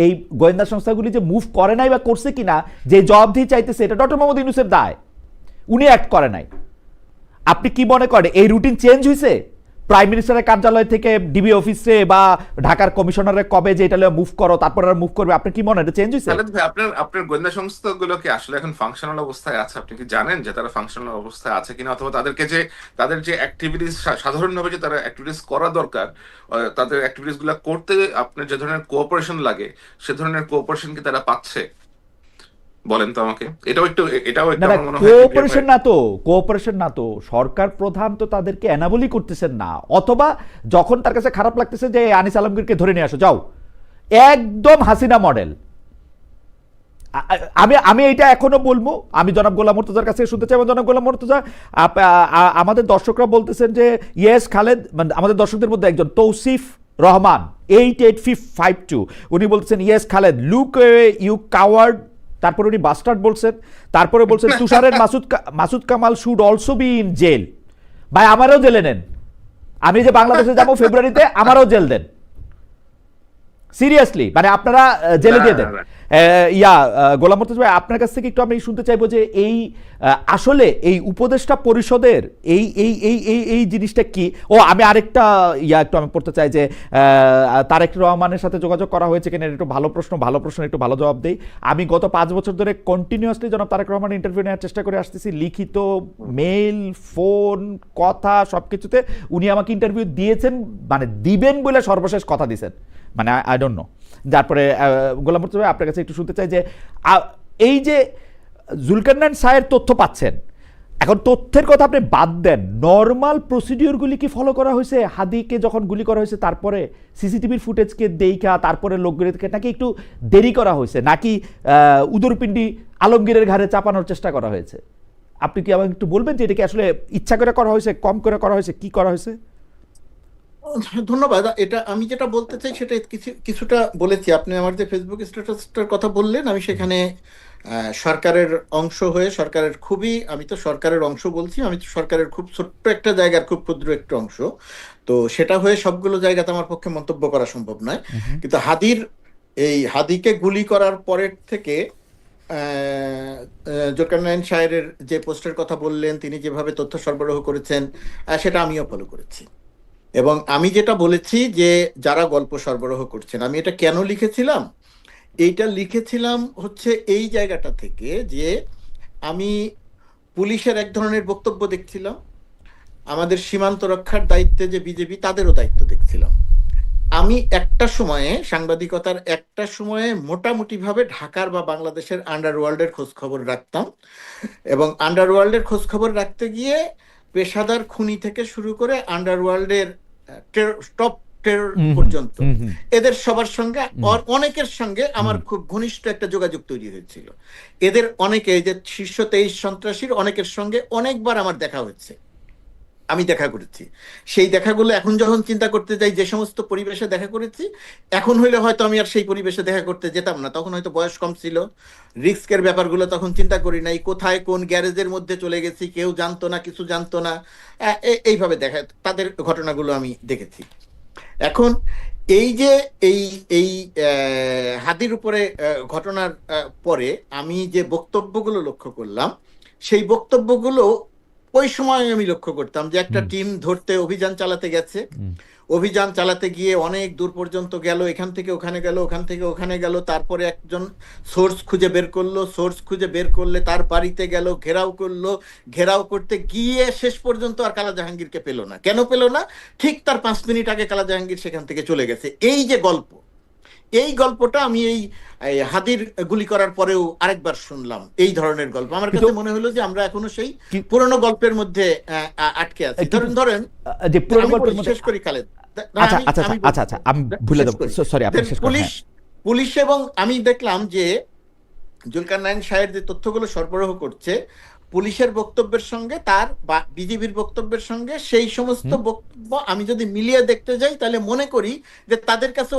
এই গোয়েন্দা সংস্থাগুলি যে মুভ করে নাই বা করছে কিনা, যে জবাবদিহি চাইতেছে, এটা ডক্টর মোহাম্মদ ইউনূসের দায়, উনি অ্যাক্ট করে নাই। আপনি কি মনে করেন এই রুটিন চেঞ্জ হয়েছে প্রাইম মিনিস্টারের কার্যালয় থেকে ডিবি অফিসে বা ঢাকার কমিশনারের কবে যে এটা মুভ করো তারপর আর মুভ করবে? আপনি কি মনে হয় এটা চেঞ্জ হয়েছে? ভাই, আপনার গোয়েন্দা সংস্থাগুলো কি আসলে এখন ফাংশনাল অবস্থায় আছে? আপনি কি জানেন যে তারা ফাংশনাল অবস্থায় আছে কিনা, অথবা তাদের যে অ্যাক্টিভিটিস সাধারণভাবে যে তারা অ্যাক্টিভিটিস করা দরকার, তাদের অ্যাক্টিভিটিস গুলো করতে আপনার যে ধরনের কোঅপারেশন লাগে সে ধরনের কোঅপারেশন কি তারা পাচ্ছে? বলেন তো আমাকে। এটাও একটু আমার মনে হয় কোঅপারেশন না তো সরকার প্রধান তো তাদেরকে এনাবলই করতেছেন না, অথবা যখন তার কাছে খারাপ লাগতেছে যে আনিস আলমগীরকে ধরে নিয়ে আসো যাও, একদম হাসিনা মডেল। আমি এইটা এখনো বলবো, আমি জনাব গোলাম মুর্তজার কাছে শুনতে চাই। জনাব গোলাম মুর্তজা, আমাদের দর্শকরা বলতেছেন যে ইয়েস খালেদ, মানে আমাদের দর্শকদের মধ্যে একজন তৌসিফ রহমান 88552 উনি বলতেছেন yes Khaled look you coward, তারপরে উনি বাস্টার্ড বলছেন, তারপরে বলছেন তুষারের Masud Kamal should also be in jail. ভাই আমারও জেলে নেন, আমি যে বাংলাদেশে যাবো ফেব্রুয়ারিতে, আমারও জেল দেন, সিরিয়াসলি, মানে আপনারা জেলে দিয়ে দেন। গোলাম মুর্তজা ভাই, আপনার কাছ থেকে একটু আমি শুনতে চাইবো যে এই আসলে এই উপদেষ্টা পরিষদের এই এই এই এই এই জিনিসটা কি। আমি আরেকটা একটু আমি পড়তে চাই যে তারেক রহমানের সাথে যোগাযোগ করা হয়েছে কিনা, একটু ভালো প্রশ্ন একটু ভালো জবাব দেই। আমি গত 5 বছর ধরে কন্টিনিউয়াসলি জনাব তারেক রহমানের ইন্টারভিউ নেওয়ার চেষ্টা করে আসতেছি, লিখিত, মেল, ফোন, কথা, সবকিছুতে উনি আমাকে ইন্টারভিউ দিয়েছেন, মানে দিবেন বলে সর্বশেষ কথা দিয়েছেন, মানে আই ডোন্ট নো। তারপরে গোলাম মুর্তজা ভাই, আপনার কাছে একটু শুনতে চাই যে এই যে জুলকারনাইন সাহের তথ্য পাচ্ছেন, এখন তথ্যের কথা আপনি বাদ দেন, নর্মাল প্রসিডিওরগুলি কি ফলো করা হয়েছে? হাদিকে যখন গুলি করা হয়েছে তারপরে সিসিটিভির ফুটেজকে দেখা তারপরে লোকগুলিকে নাকি একটু দেরি করা হয়েছে, নাকি উদরপিণ্ডি আলমগীরের ঘাড়ে চাপানোর চেষ্টা করা হয়েছে? আপনি কি আমাকে একটু বলবেন যে এটা কি আসলে ইচ্ছা করে করা হয়েছে, কম করে করা হয়েছে, কি করা হয়েছে? ধন্যবাদ। এটা আমি যেটা বলতে চাই সেটা কিছুটা বলেছি। আপনি আমার যে ফেসবুক স্ট্যাটাসটার কথা বললেন, আমি সেখানে সরকারের অংশ হয়ে আমি তো সরকারের অংশ বলছি, আমি তো সরকারের খুব ছোট্ট একটা জায়গার খুব ক্ষুদ্র একটা অংশ, তো সেটা হয়ে সবগুলো জায়গাতে আমার পক্ষে মন্তব্য করা সম্ভব নয়। কিন্তু হাদিকে গুলি করার পরের থেকে জুলকারনাইন সাহেবের যে পোস্টের কথা বললেন, তিনি যেভাবে তথ্য সরবরাহ করেছেন সেটা আমিও ফলো করেছি। এবং আমি যেটা বলেছি যে যারা গল্প সরবরাহ করছেন, আমি এটা কেন লিখেছিলাম, এইটা লিখেছিলাম হচ্ছে এই জায়গাটা থেকে যে আমি পুলিশের এক ধরনের বক্তব্য দেখছিলাম, আমাদের সীমান্ত রক্ষার দায়িত্বে যে বিজেপি, তাদেরও দায়িত্ব দেখছিলাম। আমি একটা সময়ে, সাংবাদিকতার একটা সময়ে মোটামুটি ভাবে ঢাকার বা বাংলাদেশের আন্ডারওয়ার্ল্ডের খোঁজ খবর রাখতাম, এবং আন্ডারওয়ার্ল্ডের খোঁজ খবর রাখতে গিয়ে পেশাদার খুনি থেকে শুরু করে আন্ডারওয়ার্ল্ডের টপ টেরর হুম হুম পর্যন্ত হুম হুম এদের সবার সঙ্গে হুম অনেকের সঙ্গে আমার হুম। খুব ঘনিষ্ঠ একটা যোগাযোগ তৈরি হয়েছিল। এদের অনেকে, এই যে শীর্ষ 23 সন্ত্রাসীর অনেকের সঙ্গে অনেকবার আমার দেখা হচ্ছে, আমি দেখা করেছি। সেই দেখাগুলো এখন যখন চিন্তা করতে যাই, যে সমস্ত পরিবেশে দেখা করেছি, এখন হইলে হয়তো আমি আর সেই পরিবেশে দেখা করতে যেতাম না, তখন হয়তো বয়স কম ছিল, রিস্কের ব্যাপারগুলো তখন চিন্তা করি নাই, কোথায় কোন গ্যারেজের মধ্যে চলে গেছি কেউ জানতো না, কিছু জানতো না। এইভাবে দেখা, তাদের ঘটনাগুলো আমি দেখেছি। এখন এই যে এই এই হাদির উপরে ঘটনার পরে আমি যে বক্তব্যগুলো লক্ষ্য করলাম, সেই বক্তব্যগুলো ওই সময় আমি লক্ষ্য করতাম যে একটা হুম টিম ধরতে অভিযান চালাতে গেছে, হুম অভিযান চালাতে গিয়ে অনেক দূর পর্যন্ত গেল, এখান থেকে ওখানে গেল, ওখান থেকে ওখানে গেল, তারপরে একজন সোর্স খুঁজে বের করলো, সোর্স খুঁজে বের করলে তার বাড়িতে গেল, ঘেরাও করলো, ঘেরাও করতে গিয়ে শেষ পর্যন্ত আর কালা জাহাঙ্গীরকে পেল না। কেন পেল না? ঠিক তার 5 মিনিট আগে কালা জাহাঙ্গীর সেখান থেকে চলে গেছে। এই যে গল্প, এই গল্পটা আমি এই হাদির গুলি করার পরেও আরেকবার শুনলাম। এই ধরনের গল্প আমার কিন্তু কাছে মনে হলো যে আমরা এখনো সেই কি- পুরনো গল্পের মধ্যে আটকে আছি। কিন্তু ধরেন যে পুরোনো আমি গল্পের মধ্যে শেষ করি খালেদ, না, আচ্ছা আমি আচ্ছা আমি আচ্ছা আচ্ছা বলছি, আচ্ছা আমি ভুলে শেষ দেবো, করি। সরি আপনি শেষ করেন। পুলিশ হ্যাঁ পুলিশ এবং আমি দেখলাম যে জুলকারনাইন শাহের যে তথ্যগুলো সরবরাহ করছে, পুলিশের বক্তব্যের সঙ্গে তার বা বিজিবির বক্তব্যের সঙ্গে সেই সমস্ত হুম বক্তব্য আমি যদি মিলিয়ে দেখতে যাই, তাহলে মনে করি যে তাদের কাছে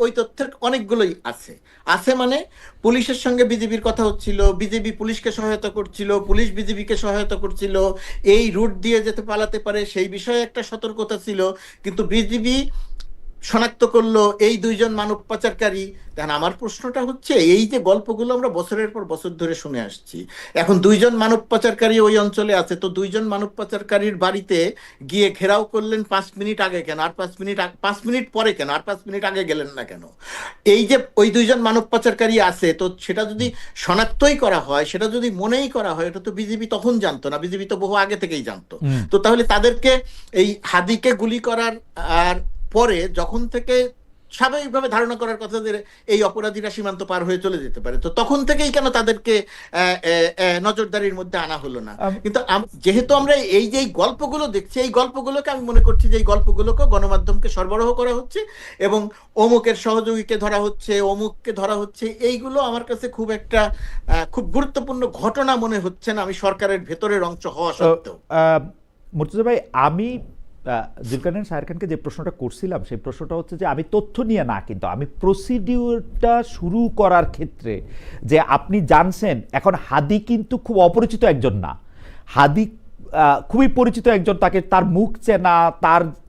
ওই তথ্যের অনেকগুলোই আছে। আছে মানে পুলিশের সঙ্গে বিজিবির কথা হচ্ছিল, বিজিবি পুলিশকে সহায়তা করছিল, পুলিশ বিজিবিকে সহায়তা করছিল, এই রুট দিয়ে যেতে পালাতে পারে সেই বিষয়ে একটা সতর্কতা ছিল, কিন্তু বিজিবি শনাক্ত করলো এই 2জন মানব পাচারকারী। কারণ আমার প্রশ্নটা হচ্ছে, এই যে গল্পগুলো আমরা বছরের পর বছর ধরে শুনে আসছি, এখন 2জন মানব পাচারকারী ওই অঞ্চলে আছে, তো 2জন মানব পাচারকারীর বাড়িতে গিয়ে ঘেরাও করলেন 5 মিনিট আগে কেন, আর 5 মিনিট পরে কেন, আর 5 মিনিট আগে গেলেন না কেন? এই যে ওই 2জন মানব পাচারকারী আছে, তো সেটা যদি শনাক্তই করা হয়, সেটা যদি মনেই করা হয়, এটা তো বিজেপি তখন জানতো না, বিজেপি তো বহু আগে থেকেই জানতো। হুম। তো তাহলে তাদেরকে এই হাদিকে গুলি করার আর পরে যখন থেকে স্বাভাবিকভাবে ধারণা করার কথা যে এই অপরাধীরা সীমান্ত পার হয়ে চলে যেতে পারে, তো তখন থেকেই কেন তাদেরকে নজরদারির মধ্যে আনা হলো না? কিন্তু যেহেতু আমরা এই যে এই গল্পগুলো দেখছি, এই গল্পগুলোকে আমি মনে করছি যে এই গল্পগুলোকে গণমাধ্যমকে সরবরাহ করা হচ্ছে, এবং অমুকের সহযোগীকে ধরা হচ্ছে, অমুককে ধরা হচ্ছে, এইগুলো আমার কাছে খুব একটা খুব গুরুত্বপূর্ণ ঘটনা মনে হচ্ছে না, আমি সরকারের ভেতরের অংশ হওয়া সত্ত্বেও। মুর্তজা ভাই, আমি জুলকারনাইন শাহের খানকে যে প্রশ্নটা করছিলাম, সেই প্রশ্নটা হচ্ছে যে আমি তথ্য নিয়ে না, কিন্তু আমি প্রসিডিউরটা শুরু করার ক্ষেত্রে যে আপনি জানছেন এখন হাদি কিন্তু খুব অপরিচিত একজন না, হাদি খুবই পরিচিত একজন, তাকে তার মুখ চেনা,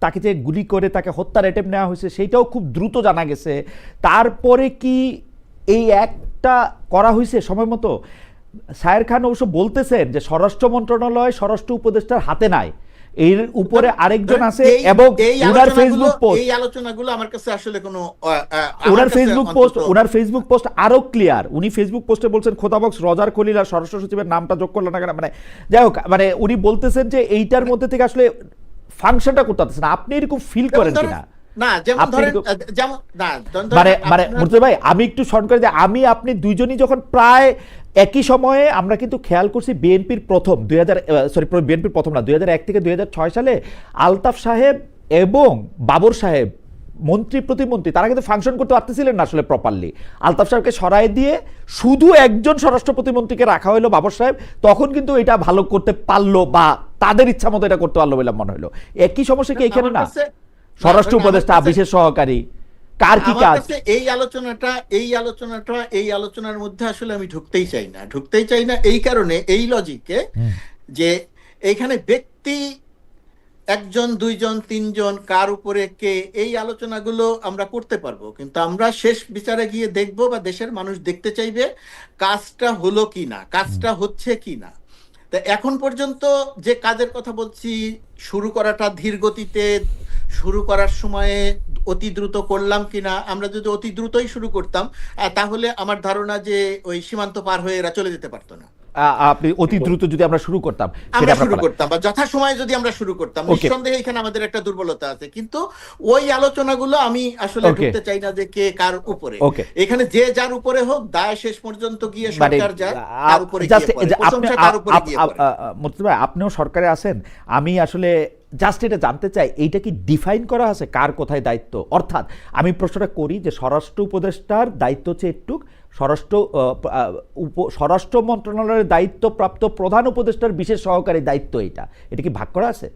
তাকে যে গুলি করে তাকে হত্যার অ্যাটেম্প নেওয়া হয়েছে সেইটাও খুব দ্রুত জানা গেছে। তারপরে কি এই একটা করা হয়েছে সময় মতো? শাহের খান অবশ্য বলতেছেন যে স্বরাষ্ট্র মন্ত্রণালয় স্বরাষ্ট্র উপদেষ্টার হাতে নাই, এর উপরে আরেকজন আছে, এবং ওনার ফেসবুক পোস্ট, এই আলোচনাগুলো আমার কাছে আসলে কোনো ওনার ফেসবুক পোস্ট আরো ক্লিয়ার। উনি ফেসবুক পোস্টে বলছেন খোদাবক্স রজার খলিল আর স্বরাষ্ট্র সচিবের নামটা যোগ করলেন না কেন, মানে যাই হোক, মানে উনি বলতেছেন যে এইটার মধ্যে থেকে আসলে ফাংশনটা করতে পারতেছে না। আপনি এরকম ফিল করেন কিনা? না, যেমন ধরেন, যেমন না, মানে মুর্তজা ভাই, আমি একটু শর্ট করে যে আমি আপনি দুইজনই যখন প্রায় একই সময়ে, আমরা কিন্তু খেয়াল করছি বিএনপির প্রথম 2001 থেকে 2006 সালে আলতাফ সাহেব এবং বাবর সাহেব মন্ত্রী প্রতিমন্ত্রী তারা কিন্তু ফাংশন করতে পারতেছিলেন না আসলে প্রপারলি। আলতাফ সাহেবকে সরাই দিয়ে শুধু একজন স্বরাষ্ট্র প্রতিমন্ত্রীকে রাখা হলো, বাবর সাহেব, তখন কিন্তু এটা ভালো করতে পারলো বা তাদের ইচ্ছা মতো এটা করতে পারলো বলে মনে হলো। একই সমস্যা কি এখানে না? স্বরাষ্ট্র উপদেষ্টা, বিশেষ সহকারী, কার কি কাজ? এই আলোচনার মধ্যে আসলে আমি ঢুকতেই চাই না এই কারণে, এই লজিকে যে এইখানে ব্যক্তি 1জন 2জন 3জন কার উপরে কে, এই আলোচনাগুলো আমরা করতে পারবো, কিন্তু আমরা শেষ বিচারে গিয়ে দেখবো বা দেশের মানুষ দেখতে চাইবে কাজটা হলো কি না, কাজটা হচ্ছে কি না। তা এখন পর্যন্ত যে কাজের কথা বলছি, শুরু করাটা ধীর গতিতে, শুরু করার সময়ে অতি দ্রুত করলাম কিনা। আমরা যদি অতি দ্রুতই শুরু করতাম তাহলে আমার ধারণা যে ওই সীমান্ত পার হয়ে এরা চলে যেতে পারতো না। আপনি অতি দ্রুত যদি আমরা শুরু করতাম, আমরা শুরু করতাম বা যথাসময়ে যদি আমরা শুরু করতাম, নিঃসন্দেহে এখানে আমাদের একটা দুর্বলতা আছে, কিন্তু ওই আলোচনাগুলো আমি আসলে ঢুকতে চাই না যে কে কার উপরে। এখানে যে যার উপরে হোক, দায় শেষ পর্যন্ত গিয়ে সরকার যায় তার উপরে গিয়ে পড়ে, প্রশংসা তার উপরে গিয়ে পড়ে। মুর্তজা ভাই, আপনিও সরকারে আছেন, আমি আসলে জাস্ট এটা জানতে চাই, এইটা কি ডিফাইন করা আছে কার কোথায় দায়িত্ব? অর্থাৎ আমি প্রশ্নটা করি যে স্বরাষ্ট্র উপদেষ্টার দায়িত্ব হচ্ছে একটু, স্বরাষ্ট্র মন্ত্রণালয়ের দায়িত্বপ্রাপ্ত প্রধান উপদেষ্টার বিশেষ সহকারী দায়িত্ব, এটা কি ভাগ করা আছে?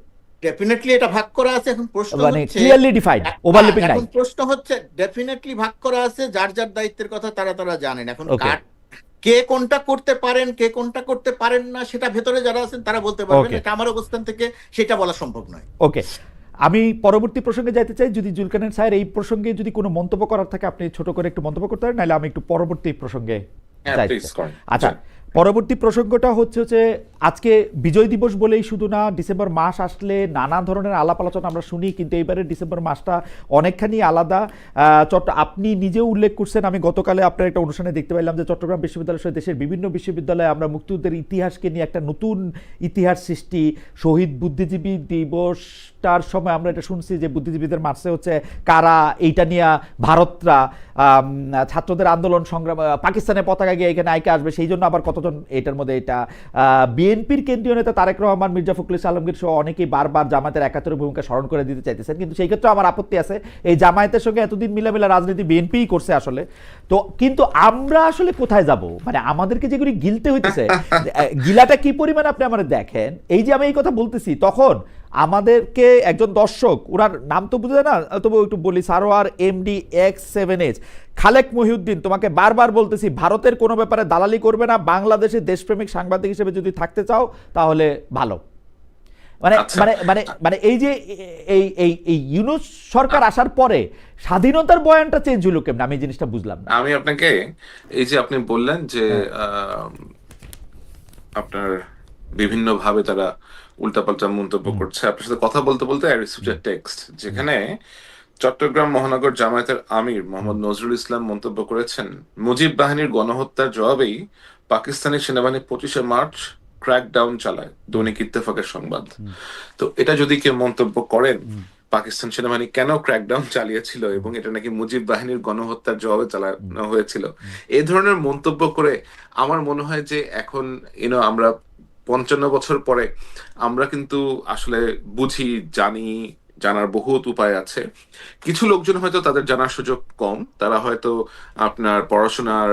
ডেফিনেটলি এটা ভাগ করা আছে। এখন প্রশ্ন মানে হচ্ছে ক্লিয়ারলি ডিফাইন্ড, ওভারল্যাপিং নাই। এখন প্রশ্ন হচ্ছে ডেফিনেটলি ভাগ করা আছে, যার যার দায়িত্বের কথা তারা জানেন। এখন কে কোনটা করতে পারেন, কে কোনটা করতে পারেন না, সেটা ভেতরে যারা আছেন তারা বলতে পারবেন। এটা আমার অবস্থান থেকে সেটা বলা সম্ভব নয়। ওকে, আমি পরবর্তী প্রসঙ্গে যাইতে চাই। যদি জুলকারনাইন স্যার এই প্রসঙ্গে যদি কোনো মন্তব্য করার থাকে আপনি ছোট করে একটু মন্তব্য করতে পারেন, নাহলে আমি একটু পরবর্তী প্রসঙ্গে যাইতে চাই। আচ্ছা, পরবর্তী প্রসঙ্গটা হচ্ছে আজকে বিজয় দিবস বলেই শুধু না, ডিসেম্বর মাস আসলে নানা ধরনের আলাপ আলোচনা আমরা শুনি, কিন্তু এইবারের ডিসেম্বর মাসটা অনেকখানি আলাদা। আপনি নিজেও উল্লেখ করছেন, আমি গতকালে আপনার একটা অনুষ্ঠানে দেখতে পাইলাম যে চট্টগ্রাম বিশ্ববিদ্যালয় সহ দেশের বিভিন্ন বিশ্ববিদ্যালয়ে আমরা মুক্তিযুদ্ধের ইতিহাসকে নিয়ে একটা নতুন ইতিহাস সৃষ্টি। শহীদ বুদ্ধিজীবী দিবসটার সময় আমরা এটা শুনছি যে বুদ্ধিজীবীদের মার্চে হচ্ছে কারা, এইটা নিয়ে ভারতরা ছাত্রদের আন্দোলন সংগ্রাম, পাকিস্তানের পতাকা গিয়ে এখানে আইকে আসবে, সেই জন্য আবার কতজন এটার মধ্যে এটা বিএনপির কেন্দ্রীয় নেতা তারেক রহমান, মির্জা ফখরুল ইসলাম আলমগীর সহ অনেকেই বারবার জামায়াতের একাত্তরের ভূমিকা স্মরণ করে দিতে চাইতেছেন, কিন্তু সেই ক্ষেত্রে আমার আপত্তি আছে। এই জামায়াতের সঙ্গে এতদিন মিলামিলা রাজনীতি বিএনপিই করছে আসলে, তো কিন্তু আমরা আসলে কোথায় যাব? মানে আমাদেরকে যেগুলি গিলতে হইতেছে, গিলাটা কি পরিমাণ আপনি আমাদের দেখেন। এই যে আমি এই কথা বলতেছি, তখন আমাদেরকে একজন দর্শক, ওনার নাম তো বুঝে না, তবু একটু বলি, সারোয়ার MD X7H, খালেক মহিউদ্দিন, তোমাকে বারবার বলতেছি ভারতের কোনো ব্যাপারে দালালি করবে না, বাংলাদেশে দেশপ্রেমিক সাংবাদিক হিসেবে যদি থাকতে চাও তাহলে ভালো। মানে মানে মানে মানে এই যে এই ইউনূস সরকার আসার পরে স্বাধীনতার বয়ানটা চেঞ্জ হলো কেমন, আমি জিনিসটা বুঝলাম না। আমি আপনাকে এই যে আপনি বললেন যে আপনার বিভিন্ন ভাবে তারা উল্টাপাল্টা মন্তব্য করছে, আপনার সাথে কথা বলতে বলতে আই রিসিভড আ টেক্সট যেখানে চট্টগ্রাম মহানগর জামায়াতের আমির মোহাম্মদ নজরুল ইসলাম মন্তব্য করেছেন, মুজিব বাহিনীর গণহত্যার জবাবেই পাকিস্তানি সেনাবাহিনী 25শে মার্চ ক্র্যাকডাউন চালায়, দৈনিক ইত্তেফাকের সংবাদ। তো এটা যদি কেউ মন্তব্য করেন পাকিস্তান সেনাবাহিনী কেন ক্র্যাকডাউন চালিয়েছিল এবং এটা নাকি মুজিব বাহিনীর গণহত্যার জবাবে চালানো হয়েছিল, এই ধরনের মন্তব্য করে আমার মনে হয় যে এখন আমরা 55 বছর পরে আমরা কিন্তু আসলে বুঝি, জানার বহুত উপায় আছে। কিছু লোকজন হয়তো তাদের জানার সুযোগ কম, তারা হয়তো আপনার পড়াশোনার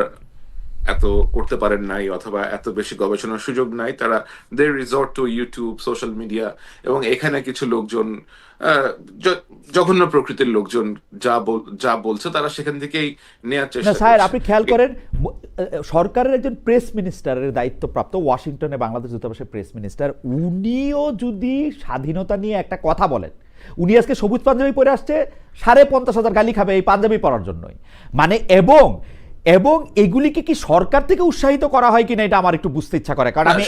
এত করতে পারেন নাই অথবা এত বেশি গবেষণার সুযোগ নাই, তারা they resort to YouTube, social media, এবং এখানে কিছু লোকজন জঘন্য প্রকৃতির লোকজন যা বলছে তারা সেখান থেকেই নেওয়ার চেষ্টা করছে। স্যার, আপনি খেয়াল করেন, সরকারের একজন প্রেস মিনিস্টারের দায়িত্বপ্রাপ্ত ওয়াশিংটনে বাংলাদেশ দূতাবাসের প্রেস মিনিস্টার, উনিও যদি স্বাধীনতা নিয়ে একটা কথা বলেন, উনি আজকে সবুজ পাঞ্জাবি পরে আসছে, 50,000 গালি খাবে এই পাঞ্জাবি পরার জন্যই। মানে এবং এগুলিকে কি সরকার থেকে উৎসাহিত করা হয় কিনা এটা আমার একটু বুঝতে ইচ্ছা করে, কারণ আমি